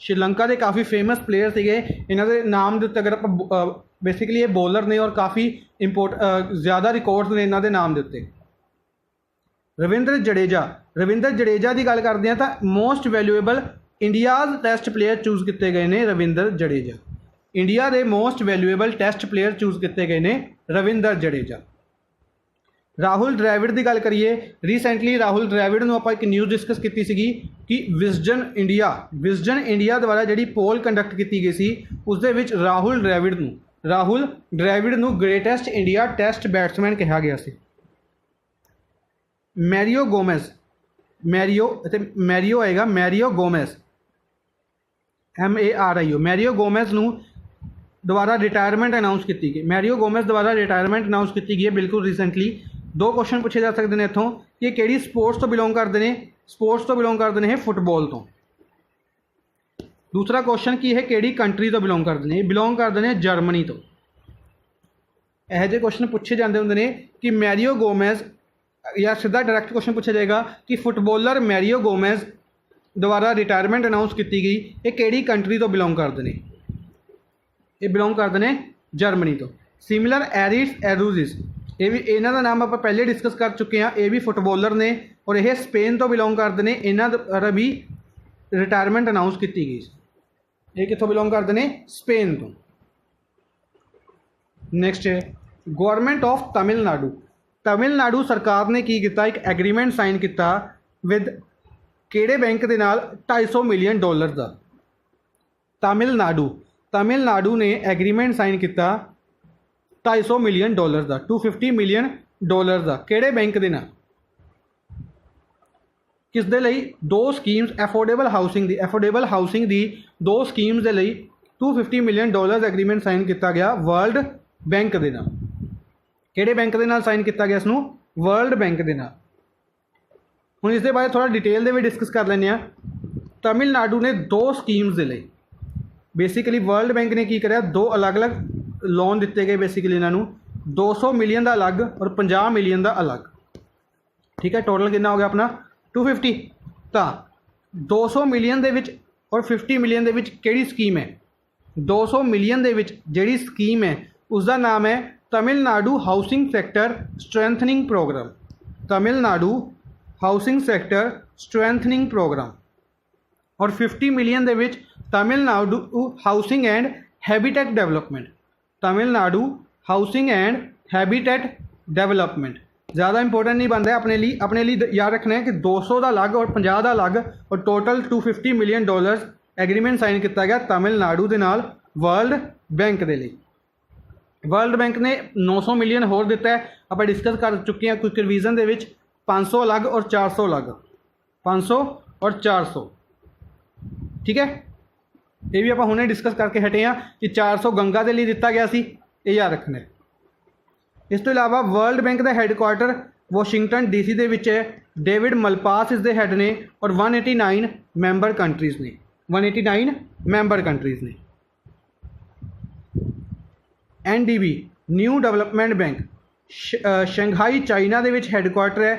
श्रीलंका के काफ़ी फेमस प्लेयर थे। इन्हों के नाम के उत्ते अगर आप बेसिकली ये बॉलर ने और काफ़ी ज़्यादा रिकॉर्ड्स ने इन्हों के नाम के उत्ते। रविंद्र जडेजा, रविंद्र जडेजा की गल करते हैं तो most valuable India's test player choose किए गए हैं रविंद्र जडेजा। इंडिया के most valuable test player choose किए गए हैं रविंद्र जडेजा। राहुल द्रविड़ की गल करिए, रीसेंटली राहुल द्रविड़ को आप एक न्यूज़ डिस्कस की सी कि विजन इंडिया द्वारा जी पोल कंडक्ट की गई सी, उस दे विच राहुल द्रविड़ को ग्रेटेस्ट इंडिया टेस्ट बैट्समैन कहा गया सी। मैरियो गोमेज, मैरियो आएगा Mario Gomez MARIO। Mario Gomez को दोबारा रिटायरमेंट अनाउंस की गई। मैरियो गोमेज द्वारा रिटायरमेंट अनाउंस की गई है बिल्कुल रिसेंटली। 2 क्वेश्चन पूछे जा सकते हैं इतों कि किहड़ी स्पोर्ट्स तो बिलोंग करते हैं? स्पोर्ट्स तो बिलोंग करते हैं फुटबॉल तो। दूसरा क्वेश्चन की है किहड़ी कंट्री तो बिलोंग करते हैं? बिलोंग करते हैं जर्मनी तो। यह जे क्वेश्चन पूछे जाते होंगे कि मैरियो गोमेज, या सीधा डायरैक्ट क्वेश्चन पूछा जाएगा कि फुटबॉलर मैरियो गोमेज द्वारा रिटायरमेंट अनाउंस की गई, ये किहड़ी कंट्री तो बिलोंग करते हैं? ये बिलोंग करते हैं जर्मनी तो। सिमिलर एरिस एरूजिस, ये भी इन्हों का नाम आप पहले डिस्कस कर चुके हैं। ये भी फुटबॉलर ने और ये स्पेन तो बिलोंग करते हैं। इन्हों द्वारा भी रिटायरमेंट अनाउंस की गई। ये कितों बिलोंग करते हैं? स्पेन तो। नेक्स्ट है गवर्नमेंट ऑफ तमिलनाडु। तमिलनाडु सरकार ने की किया, एक एग्रीमेंट साइन किया विद किहड़े बैंक के नाल $250 मिलियन का। तमिलनाडु ने एग्रीमेंट साइन किया $250 मिलियन का, $250 मिलियन का। किहड़े बैंक के नाल? किस दे लई? 2 स्कीम्स एफोर्डेबल हाउसिंग दी 2 स्कीम्स के लिए $250 मिलियन एग्रीमेंट साइन किया गया वर्ल्ड बैंक के नाल। किहड़े बैंक के नाल साइन किया गया इसनूं? वर्ल्ड बैंक के नाल। हुण इस दे बारे थोड़ा डिटेल दे भी डिस्कस कर लैंदे आ। तमिलनाडु ने 2 स्कीम्स दे लई बेसिकली वर्ल्ड बैंक ने की करिया, 2 अलग अलग लोन दिते गए बेसिकली इन्हों 200 मिलियन का अलग और 50 मिलियन का अलग। ठीक है, टोटल कितना हो गया अपना 250। तो 200 मिलियन दे विच और 50 मिलियन दे विच किहड़ी स्कीम है? 200 मिलियन दे विच जिहड़ी स्कीम है उसका नाम है Tamil Nadu housing sector strengthening programme. Tamil Nadu housing sector strengthening programme. और 50 मिलियन दे विच Tamil Nadu housing and habitat development. Tamil Nadu housing and habitat development ज़्यादा इंपोर्टेंट नहीं बनता है अपने लिए याद रखना है कि 200 का अलग और 50 का अलग और टोटल $250 मिलियन एग्रीमेंट साइन किया गया तमिलनाडु के नाल वर्ल्ड बैंक के लिए। वर्ल्ड बैंक ने 900 मिलियन होर दिता है, आप डिस्कस कर चुके हैं कुछ रिवीजन के 500 अलग और 400 अलग, 500 और 400। ठीक है, ये भी आप हुणे डिस्कस करके हटे हैं कि 400 गंगा के लिए दिता गया सी, ये याद रखना है। इस तो इलावा वर्ल्ड बैंक का हैडकुआटर ਵਾਸ਼ਿੰਗਟਨ ਡੀਸੀ ਦੇ ਵਿੱਚ ਹੈ। ਡੇਵਿਡ ਮਲਪਾਸ ਇਸ ਦੇ ਹੈਡ ਨੇ ਔਰ 189 ਮੈਂਬਰ ਕੰਟਰੀਜ਼ ਨੇ, 189 ਮੈਂਬਰ ਕੰਟਰੀਜ਼ ਨੇ। NDB new development bank Shanghai China ਦੇ ਵਿੱਚ ਹੈੱਡਕੁਆਟਰ ਹੈ।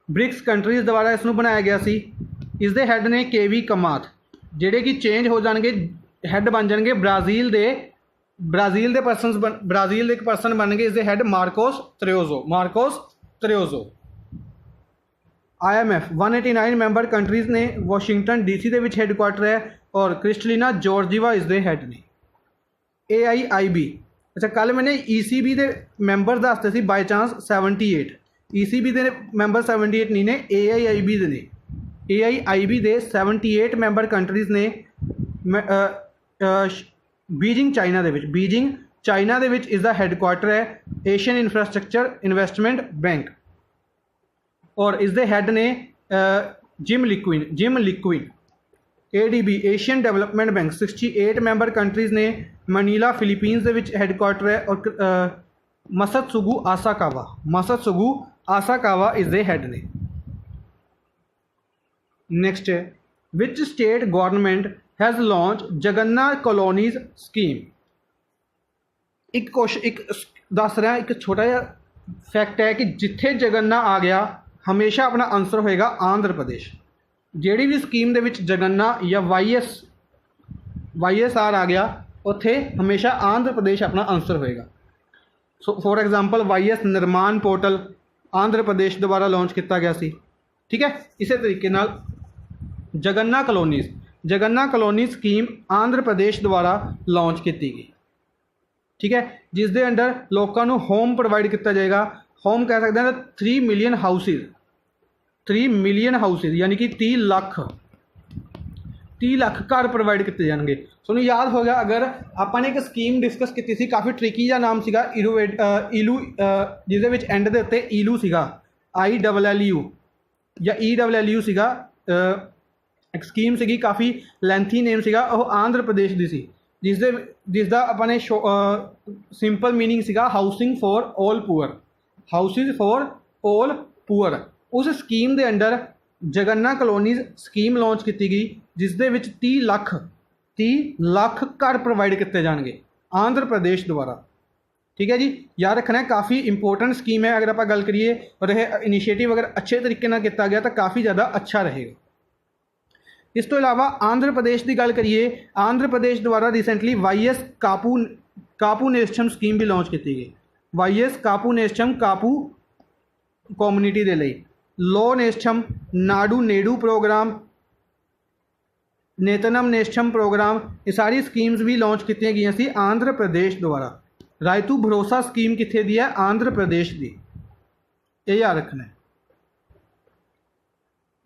ਬ੍ਰਿਕਸ ਕੰਟਰੀਜ਼ ਦੁਆਰਾ ਇਸ ਨੂੰ ਬਣਾਇਆ ਗਿਆ ਸੀ। ਇਸ ਦੇ ਹੈੱਡ ਨੇ KV ਕਮਾਥ, ਜਿਹੜੇ ਕਿ ਚੇਂਜ ਹੋ ਜਾਣਗੇ, ਹੈੱਡ ਬਣ ਜਾਣਗੇ ਬ੍ਰਾਜ਼ੀਲ ਦੇ ਇੱਕ ਪਰਸਨ ਬਣਨਗੇ। ਇਸ ਦੇ ਹੈੱਡ ਮਾਰਕੋਸ ਤ੍ਰਿਓਜ਼ੋ। IMF 189 ਮੈਂਬਰ ਕੰਟਰੀਜ਼ ਨੇ। ਵਾਸ਼ਿੰਗਟਨ DC ਦੇ ਵਿੱਚ ਹੈੱਡਕੁਆਟਰ ਹੈ ਔਰ ਕ੍ਰਿਸਟਲੀਨਾ ਜੋਰਜੀਵਾ ਇਸ ਦੇ ਹੈੱਡ ਨੇ। AIIB, ਅੱਛਾ ਕੱਲ ਮੈंने ECB ਦੇ ਮੈਂਬਰ ਦੱਸਦੇ ਸੀ ਬਾਈ ਚਾਂਸ 78, ECB ਦੇ ਮੈਂਬਰ 78 ਨਹੀਂ ਨੇ, AIIB ਦੇ ਨੇ। AIIB ਦੇ 78 ਮੈਂਬਰ ਕੰਟਰੀਜ਼ ਨੇ। ਬੀਜਿੰਗ ਚਾਈਨਾ ਦੇ ਵਿੱਚ ਇਸ ਦਾ ਹੈੱਡਕੁਆਟਰ ਹੈ। ਏਸ਼ੀਅਨ ਇੰਫਰਾਸਟਰਕਚਰ ਇਨਵੈਸਟਮੈਂਟ ਬੈਂਕ ਔਰ ਇਸ ਦੇ ਹੈੱਡ ਨੇ Jin Liqun. ADB Asian development bank 68 member countries ਨੇ। ਮਨੀਲਾ ਫਿਲੀਪੀਨਸ ਦੇ ਵਿੱਚ ਹੈੱਡਕੁਆਟਰ ਹੈ ਔਰ ਮਸਤਸੁਗੂ ਆਸਾਕਾਵਾ ਇਸ ਦੇ ਹੈੱਡ ਨੇ। ਨੈਕਸਟ ਹੈ which state government has launch Jagannath colonies scheme. एक दस रहा एक छोटा जिहा फैक्ट है कि जिथे जगन्नाथ आ गया हमेशा अपना आंसर होएगा आंध्र प्रदेश। जिहड़ी भी स्कीम दे विच जगन्नाथ या YSR आ गया उत्थे हमेशा आंध्र प्रदेश अपना आंसर होएगा। सो फॉर एग्जाम्पल YS निर्माण पोर्टल आंध्र प्रदेश द्वारा लॉन्च किया गया सी। ठीक है, इस तरीके नाल जगन्नाथ कॉलोनी स्कीम आंध्र प्रदेश द्वारा लॉन्च की गई। ठीक है, जिस दे अंडर लोगों को होम प्रोवाइड किया जाएगा। होम कह सकते हैं 3 मिलियन हाउसिज यानी कि 30 लाख घर प्रोवाइड किए जाएंगे। तुहानूं याद हो गया अगर आपने एक स्कीम डिस्कस की थी, काफ़ी ट्रिकी जा नाम सीगा इलू, जिसदे विच एंड दे उत्ते ईलू सीगा, ILLU या ELLU सीगा। एक स्कीम सी काफ़ी लेंथी नेम सीगा, वो आंध्र प्रदेश की सी, जिसका अपने सिंपल मीनिंग सीगा हाउसिंग फॉर ऑल पुअर। उस स्कीम के under Jagannath colonies scheme launch की गई, जिस दे विच 30 लाख घर प्रोवाइड किए जाएंगे आंध्र प्रदेश द्वारा। ठीक है जी, याद रखना है काफ़ी इंपोर्टेंट स्कीम है। अगर आप गल करिए और यह इनिशिएटिव अगर अच्छे तरीके नाल किया गया तो काफ़ी ज़्यादा अच्छा रहेगा। इस तो इलावा आंध्र प्रदेश की गल करिए, आंध्र प्रदेश द्वारा रिसेंटली YS कापूनेश्चम स्कीम भी लॉन्च की गई। YS कापूनेश्चम कापू कम्यूनिटी के लिए, लो नेश्चम नाडू नेडू प्रोग्राम, नेतनम नेश्चम प्रोग्राम, ये सारी स्कीम्स भी लॉन्च की गई सी आंध्र प्रदेश द्वारा। रायतू भरोसा स्कीम कित्थे दी है? आंध्र प्रदेश की, ये याद रखना है।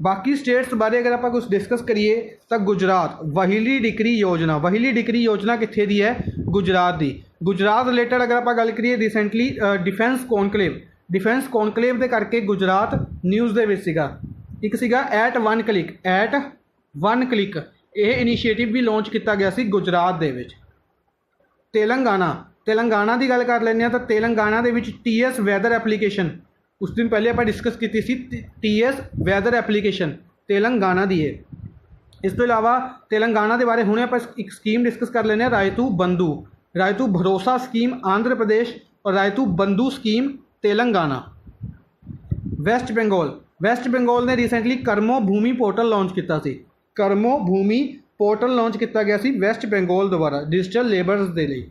बाकी स्टेट्स बारे अगर आप कुछ डिस्कस करिए तो गुजरात वहीली डिक्री योजना कित्थे दी है? गुजरात की। गुजरात रिलेटेड अगर आप गल करिए रिसेंटली डिफेंस कॉनक्लेव के करके गुजरात न्यूज़ दे विच सीगा, एक सीगा एट वन क्लिक ये इनिशिएटिव भी लॉन्च किया गया सी गुजरात दे विच। तेलंगाना की गल कर लें तो तेलंगाना दे विच TS वैदर एप्लीकेशन, उस दिन पहले आप डिस्कस की सी TS वैदर एप्लीकेशन तेलंगाना की है। इस तो इलावा तेलंगाना के बारे हुणे आप एक स्कीम डिस्कस कर लें, रायतू भरोसा स्कीम आंध्र प्रदेश और रायतू बंधु स्कीम तेलंगाना। वेस्ट बंगाल ने रिसेंटली कर्मो भूमि पोर्टल लॉन्च किया सी। कर्मो भूमि पोर्टल लॉन्च किया गया सी वेस्ट बंगाल द्वारा डिजिटल लेबरस के लिए,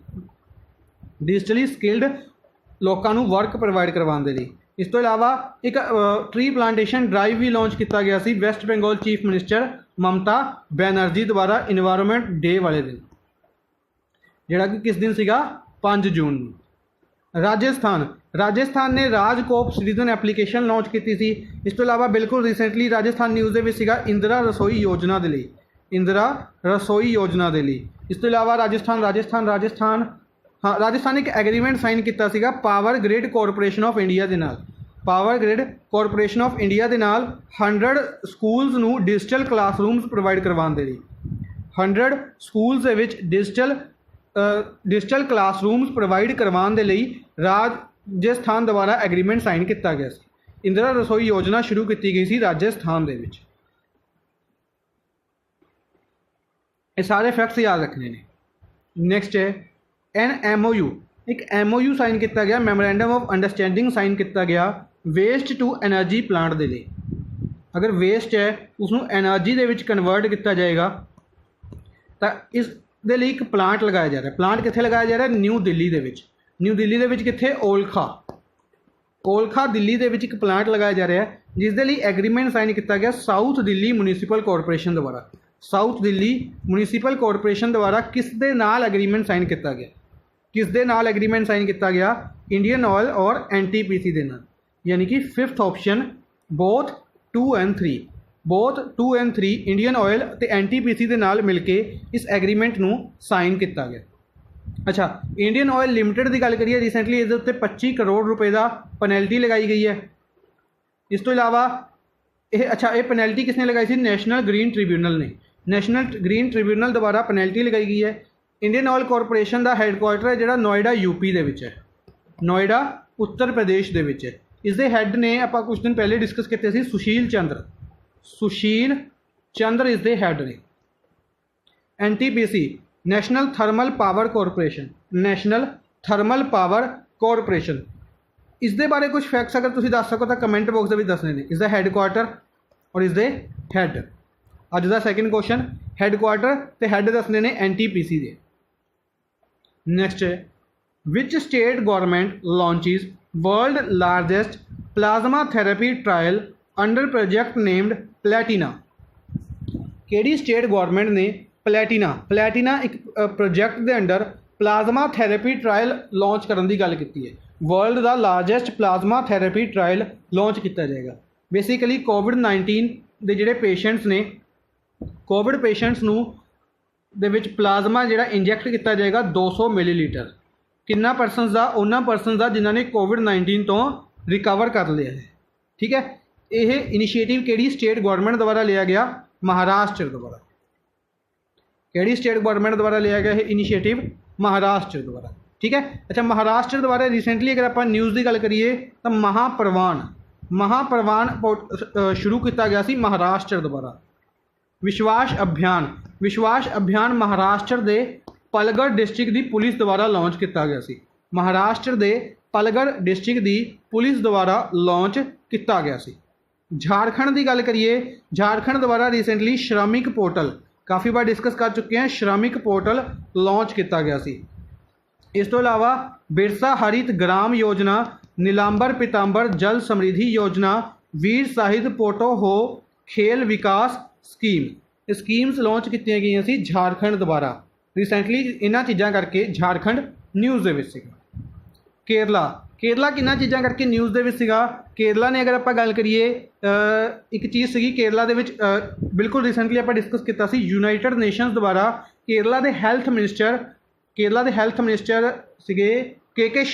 डिजिटली स्किल्ड लोगों को वर्क प्रोवाइड करवाने के लिए। इस तो इलावा एक ट्री प्लांटेशन ड्राइव भी लॉन्च किया गया सी waste Bengal chief minister Mamata Banerjee द्वारा इन्वायरमेंट डे वाले दिन, जिहड़ा कि किस दिन सीगा 5 जून। राजस्थान ने राजकोप सिटीजन एप्लीकेशन लॉन्च की थी। इस तो इलावा बिल्कुल रिसेंटली राजस्थान न्यूज़ के सीगा इंदिरा रसोई योजना के लिए, इस तो इलावा राजस्थान एक एग्रीमेंट साइन किया सीगा power grid corporation of India के नाल। 100 स्कूल्स नू डिजिटल क्लासरूम्स प्रोवाइड करवाने के लिए, 100 स्कूल्स दे विच डिजिटल क्लासरूम्स प्रोवाइड करवाने के लिए राजस्थान द्वारा एग्रीमेंट साइन किया गया। इंदिरा रसोई योजना शुरू की गई सी राजस्थान दे विच। ये सारे फैक्ट्स याद रखने ने। नैक्सट है NMOU, एक MOU साइन किया गया, मैमोरेंडम ऑफ अंडरस्टैंडिंग साइन किया गया वेस्ट टू एनर्जी प्लांट दे लिए। अगर वेस्ट है उसनू एनर्जी दे विच कन्वर्ट किया जाएगा तो इस दे लिए एक प्लांट लगाया जा रहा है। प्लांट कित्थे लगाया जा रहा है? न्यू दिल्ली दे विच। न्यू दिल्ली दे विच कित्थे? ओलखा दिल्ली दे विच एक प्लांट लगाया जा रहा है, जिस दे लिए एग्रीमेंट साइन किया गया साउथ दिल्ली म्यूनिसिपल कॉरपोरेशन द्वारा। साउथ दिल्ली म्यूनिसिपल कॉरपोरेशन द्वारा किस दे नाल एग्रीमेंट साइन किया गया? किस दे नाल एग्रीमेंट साइन किया गया? इंडियन ऑयल और NTPC दे नाल। यानी कि fifth option both 2 and 3, both 2 and 3 Indian oil तो NTPC दे नाल मिल के इस एग्रीमेंट नू साइन किया गया। अच्छा, इंडियन ऑयल लिमिटेड की गल करिए, रिसेंटली इस उत्ते 25 करोड़ रुपए का पेनल्टी लगाई गई है। इस तो इलावा अच्छा ये पेनल्टी किसने लगाई थी? नेशनल ग्रीन ट्रिब्यूनल ने। नेशनल ग्रीन ट्रिब्यूनल द्वारा पेनल्टी लगाई गई है। इंडियन ऑयल कॉरपोरेशन का हैडकुआटर है जिहड़ा नोएडा UP दे विच है, नोएडा उत्तर प्रदेश दे विच है। इसके हैड ने आप कुछ दिन पहले डिस्कस किए थे सुशील चंद्र इसके हैड ने। NTPC national thermal power corporation, national thermal power corporation, इसके बारे कुछ फैक्ट्स अगर तुम दस सको तो कमेंट बॉक्स में दसने ने। इसका हैडकुआटर और इसके हैड। अज का सैकेंड क्वेश्चन, हैडकुआटर तो हैड दसने ने NTPC के। नैक्सट है which state government launches world largest plasma therapy trial under project named Platina. केड़ी स्टेट गवर्नमेंट ने प्लैटिना एक प्रोजेक्ट के under plasma therapy trial launch करने की गल की है। वर्ल्ड का largest plasma therapy trial launch किया जाएगा। बेसिकली कोविड-19 के जोड़े पेशेंट्स ने, कोविड पेशेंट्स नू दे विच प्लाज्मा जिहड़ा इंजैक्ट किया जाएगा 200 मिलीलीटर। कितना परसेंट का? उन्होंने परसेंट का जिन्होंने कोविड-19 तो रिकवर कर लिया है। ठीक है, यह इनिशिएटिव किहड़ी स्टेट गवर्नमेंट द्वारा लिया गया? महाराष्ट्र द्वारा। किहड़ी स्टेट गवर्नमेंट द्वारा लिया गया है इनिशिएटिव? महाराष्ट्र द्वारा। ठीक है। अच्छा, महाराष्ट्र द्वारा रिसेंटली अगर आप न्यूज़ की गल करिए तो महाप्रवान शुरू किया गया सी महाराष्ट्र द्वारा। विश्वास अभियान महाराष्ट्र के पलगढ़ डिस्ट्रिक्ट की पुलिस द्वारा लॉन्च किया गया सी। महाराष्ट्र के पलगढ़ डिस्ट्रिक्ट की पुलिस द्वारा लॉन्च किया गया सी। झारखंड की गल करिए, झारखंड द्वारा रिसेंटली श्रमिक पोर्टल, काफ़ी बार डिस्कस कर चुके हैं, श्रमिक पोर्टल लॉन्च किया गया सी। इस तो इलावा बिरसा हरित ग्राम योजना, नीलांबर पीतांबर जल समृद्धि योजना, वीर साहिद पोटो हो खेल विकास स्कीम्स लॉन्च की गई सी झारखंड द्वारा। रिसेंटली इन्हां चीज़ां करके झारखंड न्यूज़ दे विच सीगा। केरला किन्हां चीज़ां करके न्यूज़ दे विच सीगा। केरला ने अगर आप गल करिए एक चीज़ सी केरला दे विच बिल्कुल रिसेंटली आप डिस्कस किया सी यूनाइटेड नेशनस द्वारा केरला के हैल्थ मिनिस्टर सीगे के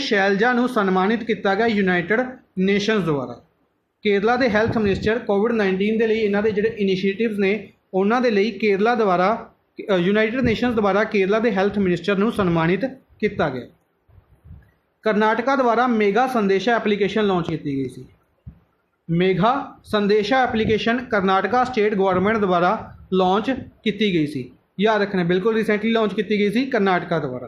शैलजा नूं सन्मानित किया गया यूनाइटेड नेशनस द्वारा। केरला के हैल्थ मिनिस्टर कोविड-19 के लिए इन्होंने जोड़े इनिशिएटिव्स ने उन्होंने लिए केरला द्वारा यूनाइटेड नेशनस द्वारा केरला के हैल्थ मिनिस्टर नूं सन्मानित किया गया। करनाटका द्वारा मेगा संदेशा एप्लीकेशन लॉन्च की गई सी। मेगा संदेशा एप्लीकेशन करनाटका स्टेट गवर्नमेंट द्वारा लॉन्च की गई सी। याद रखना, बिल्कुल रिसेंटली लॉन्च की गई सी करनाटका द्वारा।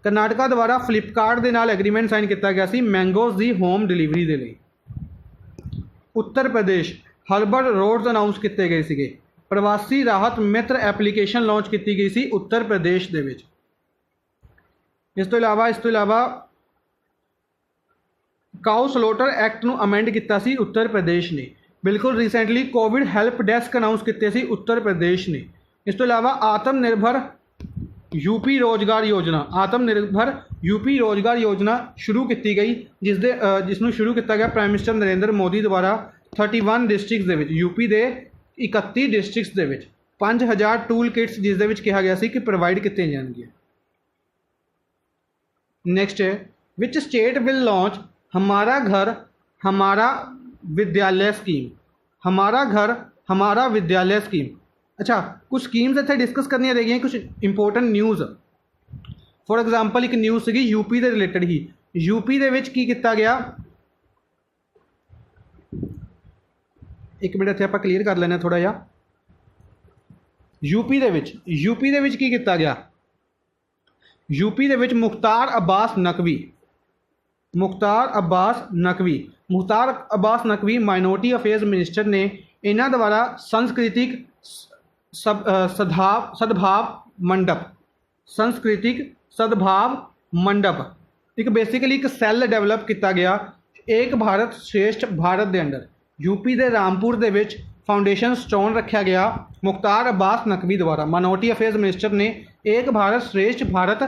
करनाटका द्वारा फ्लिपकार्ट के नाल एग्रीमेंट साइन किया गया सी मैंगोज़ की होम डिलीवरी के लिए। Uttar Pradesh herbal roads announce किए गए थे। प्रवासी राहत मित्र एप्लीकेशन लॉन्च की गई सी उत्तर प्रदेश के विच। इस तो इलावा काउ स्लोटर एक्ट नूं अमेंड किया सी उत्तर प्रदेश ने। बिल्कुल recently Covid help desk announce किए सी उत्तर प्रदेश ने। इस तो इलावा आत्मनिर्भर यूपी रोजगार योजना शुरू की गई, जिसनों शुरू किया गया प्राइम मिनिस्टर नरेंद्र मोदी द्वारा 31 डिस्ट्रिक्ट्स के यूपी के 31 डिस्ट्रिक्ट्स के 5000 टूल किट्स जिस कहा गया सी कि प्रोवाइड किए जाएंगे। नैक्सट है विच स्टेट विल लॉन्च हमारा घर हमारा विद्यालय स्कीम। हमारा घर हमारा विद्यालय स्कीम। अच्छा, कुछ स्कीम्स इतने डिस्कस करनी रह गई, कुछ इंपोर्टेंट न्यूज़। फॉर एग्जाम्पल एक न्यूज़ सी यूपी के रिलेटेड ही, यूपी दे विच की किया गया, एक मिनट इत्थे आपां क्लीयर कर लैने थोड़ा जिहा। यूपी दे विच की किया गया, यूपी दे विच Mukhtar Abbas Naqvi minority affairs minister ने इन्हां द्वारा सांस्कृतिक सद्भाव मंडप एक बेसिकली एक सैल डेवलप किया गया एक भारत श्रेष्ठ भारत के अंडर। यूपी के रामपुर दे विच फाउंडेशन स्टोन रखा गया मुख्तार अब्बास नकवी द्वारा। माइनॉरिटी अफेयर्स मिनिस्टर ने एक भारत श्रेष्ठ भारत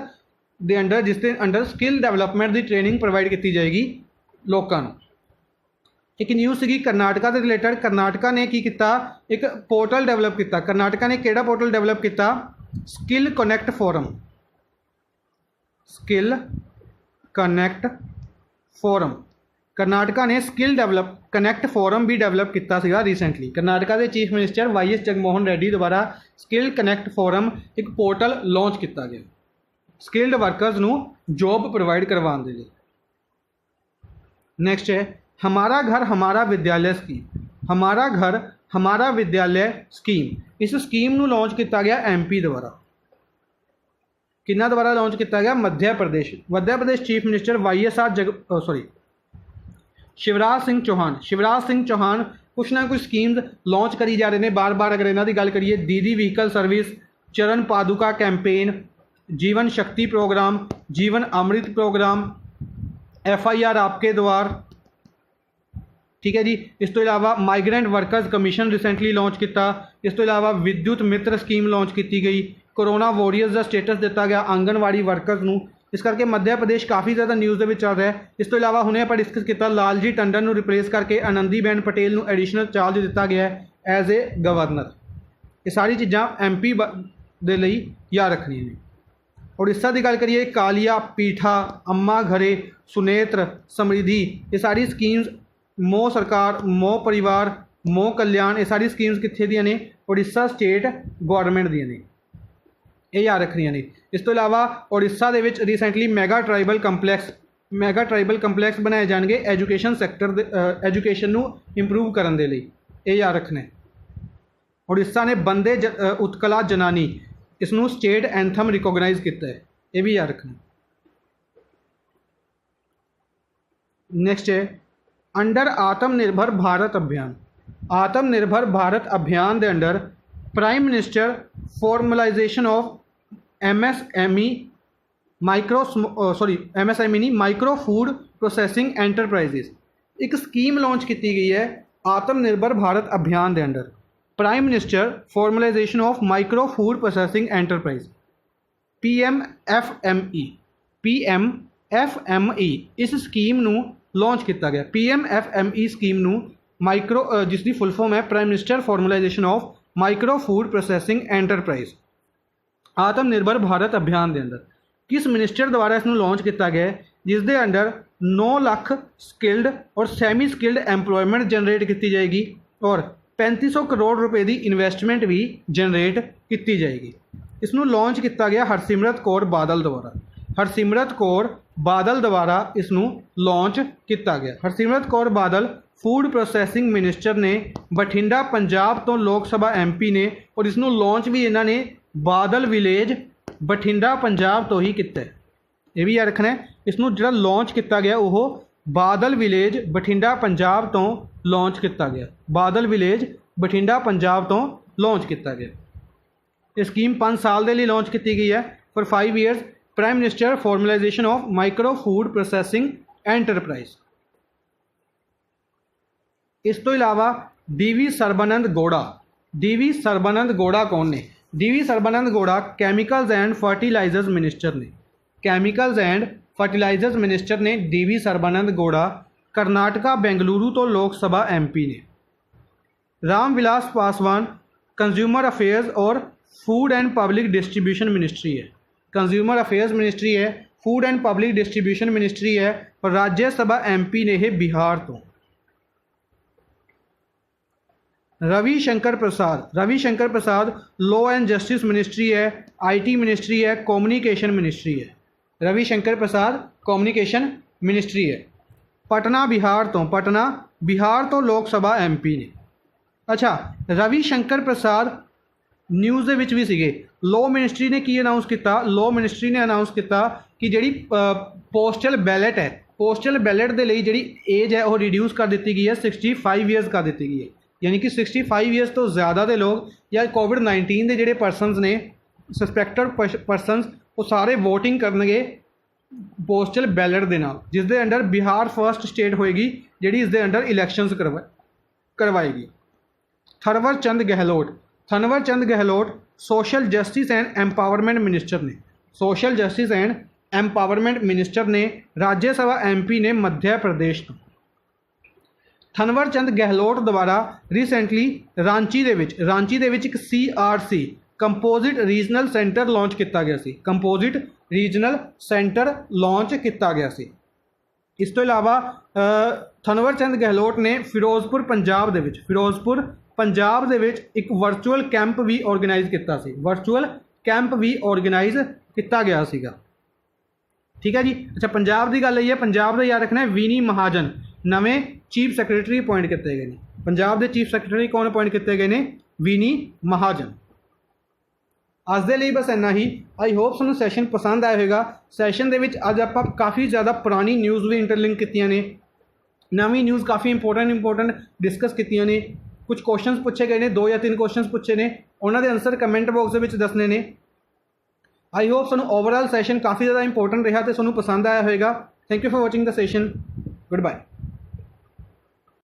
के अंडर, जिसके अंडर स्किल डेवलपमेंट की ट्रेनिंग प्रोवाइड की जाएगी लोगों को। एक न्यूज़ सी करनाटका के रिलेटेड, करनाटका ने की किया, एक पोर्टल डेवलप किया। करनाटका ने किहड़ा पोर्टल डेवलप किया? Skill connect forum. करनाटका ने स्किल कनैक्ट फोरम भी डेवलप किया रिसेंटली। करनाटका के chief minister YS Jaganmohan Reddy द्वारा स्किल कनैक्ट फोरम एक पोर्टल लॉन्च किया गया स्किल्ड वर्कर्स नू जॉब प्रोवाइड करवाने के लिए। नैक्सट है हमारा घर हमारा विद्यालय स्कीम। हमारा घर हमारा विद्यालय स्कीम, इस स्कीम नू लॉन्च किया गया MP द्वारा। किन्ना द्वारा लॉन्च किया गया? मध्य प्रदेश चीफ मिनिस्टर शिवराज सिंह चौहान कुछ ना कुछ स्कीम्स लॉन्च करी जा रहे हैं बार बार। अगर इन्हों की गल करिए, दीदी व्हीकल सर्विस, चरण पादुका कैंपेन, जीवन शक्ति प्रोग्राम, जीवन अमृत प्रोग्राम, FIR आपके द्वार, ठीक है जी। इस तो इलावा migrant workers commission recently launch किया। इस तो इलावा विद्युत मित्र स्कीम लॉन्च की गई। कोरोना वॉरियर्स का स्टेटस दिता गया आंगनवाड़ी वर्कर्स नू। इस करके मध्य प्रदेश काफ़ी ज़्यादा न्यूज़ के चल रहा है। इस तो इलावा हुणे आप डिस्कस किया लालजी टंडन को रिप्लेस करके आनंदीबेन पटेल को एडिशनल चार्ज दिता गया है एज ए गवर्नर। ये सारी चीज़ां MP दे लई याद रखनियां ने। उड़ीसा की गल करिए, कालिया, पीठा, अम्मा घरे, सुनेत्र, समृद्धि, ये सारी स्कीम्स मोह सरकार, मोह परिवार, मोह कल्याण, ये सारी स्कीम्स कित्थे दियां ने? उड़ीसा स्टेट गौरमेंट दियां ने, ये याद रखनियां ने। इस तो इलावा उड़ीसा दे विच रिसेंटली मैगा ट्राइबल कंपलैक्स बनाए जाएंगे एजुकेशन सैक्टर एजुकेशन नू इंप्रूव करने के लिए, ये याद रखना है। उड़ीसा ने बंदे उत्कला जनानी इसनू स्टेट एंथम रिकोगनाइज किया है, ये भी याद रखना। नैक्सट है अंडर आत्मनिर्भर भारत अभियान के under prime minister formalisation of MSME micro food processing enterprises एक स्कीम लॉन्च की गई है आत्मनिर्भर भारत अभियान के under. Prime minister formalisation of micro food processing enterprise PMFME इस स्कीम नू लॉन्च किया गया। PMFME स्कीम नू माइक्रो जिसकी फुल फॉर्म है prime minister formalisation of micro food processing enterprise आत्मनिर्भर भारत अभियान के अंदर किस मिनिस्टर द्वारा इसनू लॉन्च किया गया है, जिसके अंडर 9 लाख स्किल्ड और सैमी स्किल्ड एम्पलॉयमेंट जनरेट की जाएगी और 3500 करोड़ रुपए की इन्वेस्टमेंट भी जनरेट की जाएगी। इसनू लॉन्च किया गया हरसिमरत कौर बादल द्वारा इसनू लॉन्च किया गया। Harsimrat Kaur Badal food processing minister ने बठिंडा पंजाब तो लोक सभा MP ने और इसनू लॉन्च भी इन्होंने बादल विलेज बठिंडा पंजाब तो ही किया। यह भी याद रखना है, इसनू जो लॉन्च किया गया वो बादल विलेज बठिंडा पंजाब तो लॉन्च किया गया। बादल विलेज बठिंडा पंजाब तो लॉन्च किया गया। ये स्कीम 5 साल के लिए लॉन्च की गई है for 5 years. Prime minister formalisation of micro food processing enterprise. इस तो इलावा DV सर्बानंद गौड़ा कौन ने? DV Sarbananda Gowda chemicals and fertilisers minister ने। कैमिकल्स एंड फर्टिलाइजर्स मिनिस्टर ने DV सर्बानंद गौड़ा कर्नाटका बेंगलुरु तो लोक सभा MP ने। रामविलास पासवान कंज्यूमर अफेयर्स और food and public distribution ministry है। कंज्यूमर अफेयर्स मिनिस्ट्री है, food and public distribution ministry है और राज्यसभा MP ने है बिहार तो। रविशंकर प्रसाद लॉ एंड जस्टिस मिनिस्ट्री है, IT मिनिस्ट्री है, कम्युनिकेशन मिनिस्ट्री है। रविशंकर प्रसाद कम्युनिकेशन मिनिस्ट्री है। पटना बिहार तो लोक सभा MP ने। अच्छा, रवि शंकर प्रसाद न्यूज़ ਦੇ ਵਿੱਚ ਵੀ ਸੀਗੇ। ਲੋ ਮਿਨਿਸਟਰੀ ਨੇ ਕੀ ਅਨਾਊਂਸ ਕੀਤਾ? ਲੋ ਮਿਨਿਸਟਰੀ ਨੇ ਅਨਾਊਂਸ ਕੀਤਾ ਕਿ ਜਿਹੜੀ ਪੋਸਟਲ ਬੈਲਟ ਹੈ, ਪੋਸਟਲ ਬੈਲਟ ਦੇ ਲਈ ਜਿਹੜੀ ਏਜ ਹੈ ਉਹ ਰਿਡਿਊਸ ਕਰ ਦਿੱਤੀ ਗਈ ਹੈ, 65 ਈਅਰਸ ਕਰ ਦਿੱਤੀ ਗਈ ਹੈ। ਯਾਨੀ ਕਿ 65 ਈਅਰਸ ਤੋਂ ਜ਼ਿਆਦਾ ਦੇ ਲੋਕ ਜਾਂ COVID-19 ਦੇ ਜਿਹੜੇ ਪਰਸਨਸ ਨੇ, ਸਸਪੈਕਟਡ ਪਰਸਨਸ, ਉਹ ਸਾਰੇ ਵੋਟਿੰਗ ਕਰਨਗੇ ਪੋਸਟਲ ਬੈਲਟ ਦੇ ਨਾਲ, ਜਿਸ ਦੇ ਅੰਡਰ ਬਿਹਾਰ ਫਰਸਟ ਸਟੇਟ ਹੋਏਗੀ ਜਿਹੜੀ ਇਸ ਦੇ ਅੰਡਰ ਇਲੈਕਸ਼ਨਸ ਕਰਵਾਏਗੀ। Thawar Chand Gehlot social justice and empowerment minister ਨੇ। Social justice and empowerment minister ਨੇ, ਰਾਜ ਸਭਾ MP ਨੇ ਮੱਧ ਪ੍ਰਦੇਸ਼ ਤੋਂ। ਥਨਵਰ ਚੰਦ ਗਹਿਲੋਟ ਦੁਆਰਾ ਰੀਸੈਂਟਲੀ ਰਾਂਚੀ ਦੇ ਵਿੱਚ ਇੱਕ CRC composite regional centre launch ਕੀਤਾ ਗਿਆ ਸੀ। ਕੰਪੋਜ਼ਿਟ ਰੀਜਨਲ ਸੈਂਟਰ ਲਾਂਚ ਕੀਤਾ ਗਿਆ ਸੀ। ਇਸ ਤੋਂ ਇਲਾਵਾ ਥਨਵਰ ਚੰਦ ਗਹਿਲੋਟ ਨੇ ਫਿਰੋਜ਼ਪੁਰ ਪੰਜਾਬ ਦੇ ਵਿੱਚ ਇੱਕ ਵਰਚੁਅਲ ਕੈਂਪ ਵੀ ਆਰਗੇਨਾਈਜ਼ ਕੀਤਾ ਸੀ। ਵਰਚੁਅਲ ਕੈਂਪ ਵੀ ਆਰਗੇਨਾਈਜ਼ ਕੀਤਾ ਗਿਆ ਸੀਗਾ। ਠੀਕ ਹੈ ਜੀ। ਅੱਛਾ, ਪੰਜਾਬ ਦੀ ਗੱਲ ਆਈ ਹੈ, ਪੰਜਾਬ ਦਾ ਯਾਦ ਰੱਖਣਾ ਹੈ ਵੀਨੀ ਮਹਾਜਨ ਨਵੇਂ ਚੀਫ ਸੈਕਟਰੀ ਅਪਾਇੰਟ ਕੀਤੇ ਗਏ ਨੇ। ਪੰਜਾਬ ਦੇ ਚੀਫ ਸੈਕਟਰੀ ਕੌਣ ਅਪਾਇੰਟ ਕੀਤੇ ਗਏ ਨੇ? ਵੀਨੀ ਮਹਾਜਨ। ਅੱਜ ਦੇ ਲਈ ਬਸ ਇੰਨਾ ਹੀ। ਆਈ ਹੋਪ ਤੁਹਾਨੂੰ ਸੈਸ਼ਨ ਪਸੰਦ ਆਇਆ ਹੋਵੇਗਾ। ਸੈਸ਼ਨ ਦੇ ਵਿੱਚ ਅੱਜ ਆਪਾਂ ਕਾਫੀ ਜ਼ਿਆਦਾ ਪੁਰਾਣੀ ਨਿਊਜ਼ ਵੀ ਇੰਟਰਲਿੰਕ ਕੀਤੀਆਂ ਨੇ, ਨਵੀਂ ਨਿਊਜ਼ ਕਾਫੀ ਇੰਪੋਰਟੈਂਟ ਡਿਸਕਸ ਕੀਤੀਆਂ ਨੇ। ਕੁਝ ਕੁਐਸਚਨਸ ਪੁੱਛੇ ਗਏ ਨੇ, 2 ਜਾਂ 3 ਕੁਐਸਚਨਸ ਪੁੱਛੇ ਨੇ, ਉਹਨਾਂ ਦੇ ਆਨਸਰ ਕਮੈਂਟ ਬਾਕਸ ਦੇ ਵਿੱਚ ਦੱਸਣੇ ਨੇ। ਆਈ ਹੋਪ ਤੁਹਾਨੂੰ ਓਵਰਆਲ ਸੈਸ਼ਨ ਕਾਫੀ ਜ਼ਿਆਦਾ ਇੰਪੋਰਟੈਂਟ ਰਿਹਾ ਅਤੇ ਤੁਹਾਨੂੰ ਪਸੰਦ ਆਇਆ ਹੋਵੇਗਾ। Thank you for watching the session. Good bye.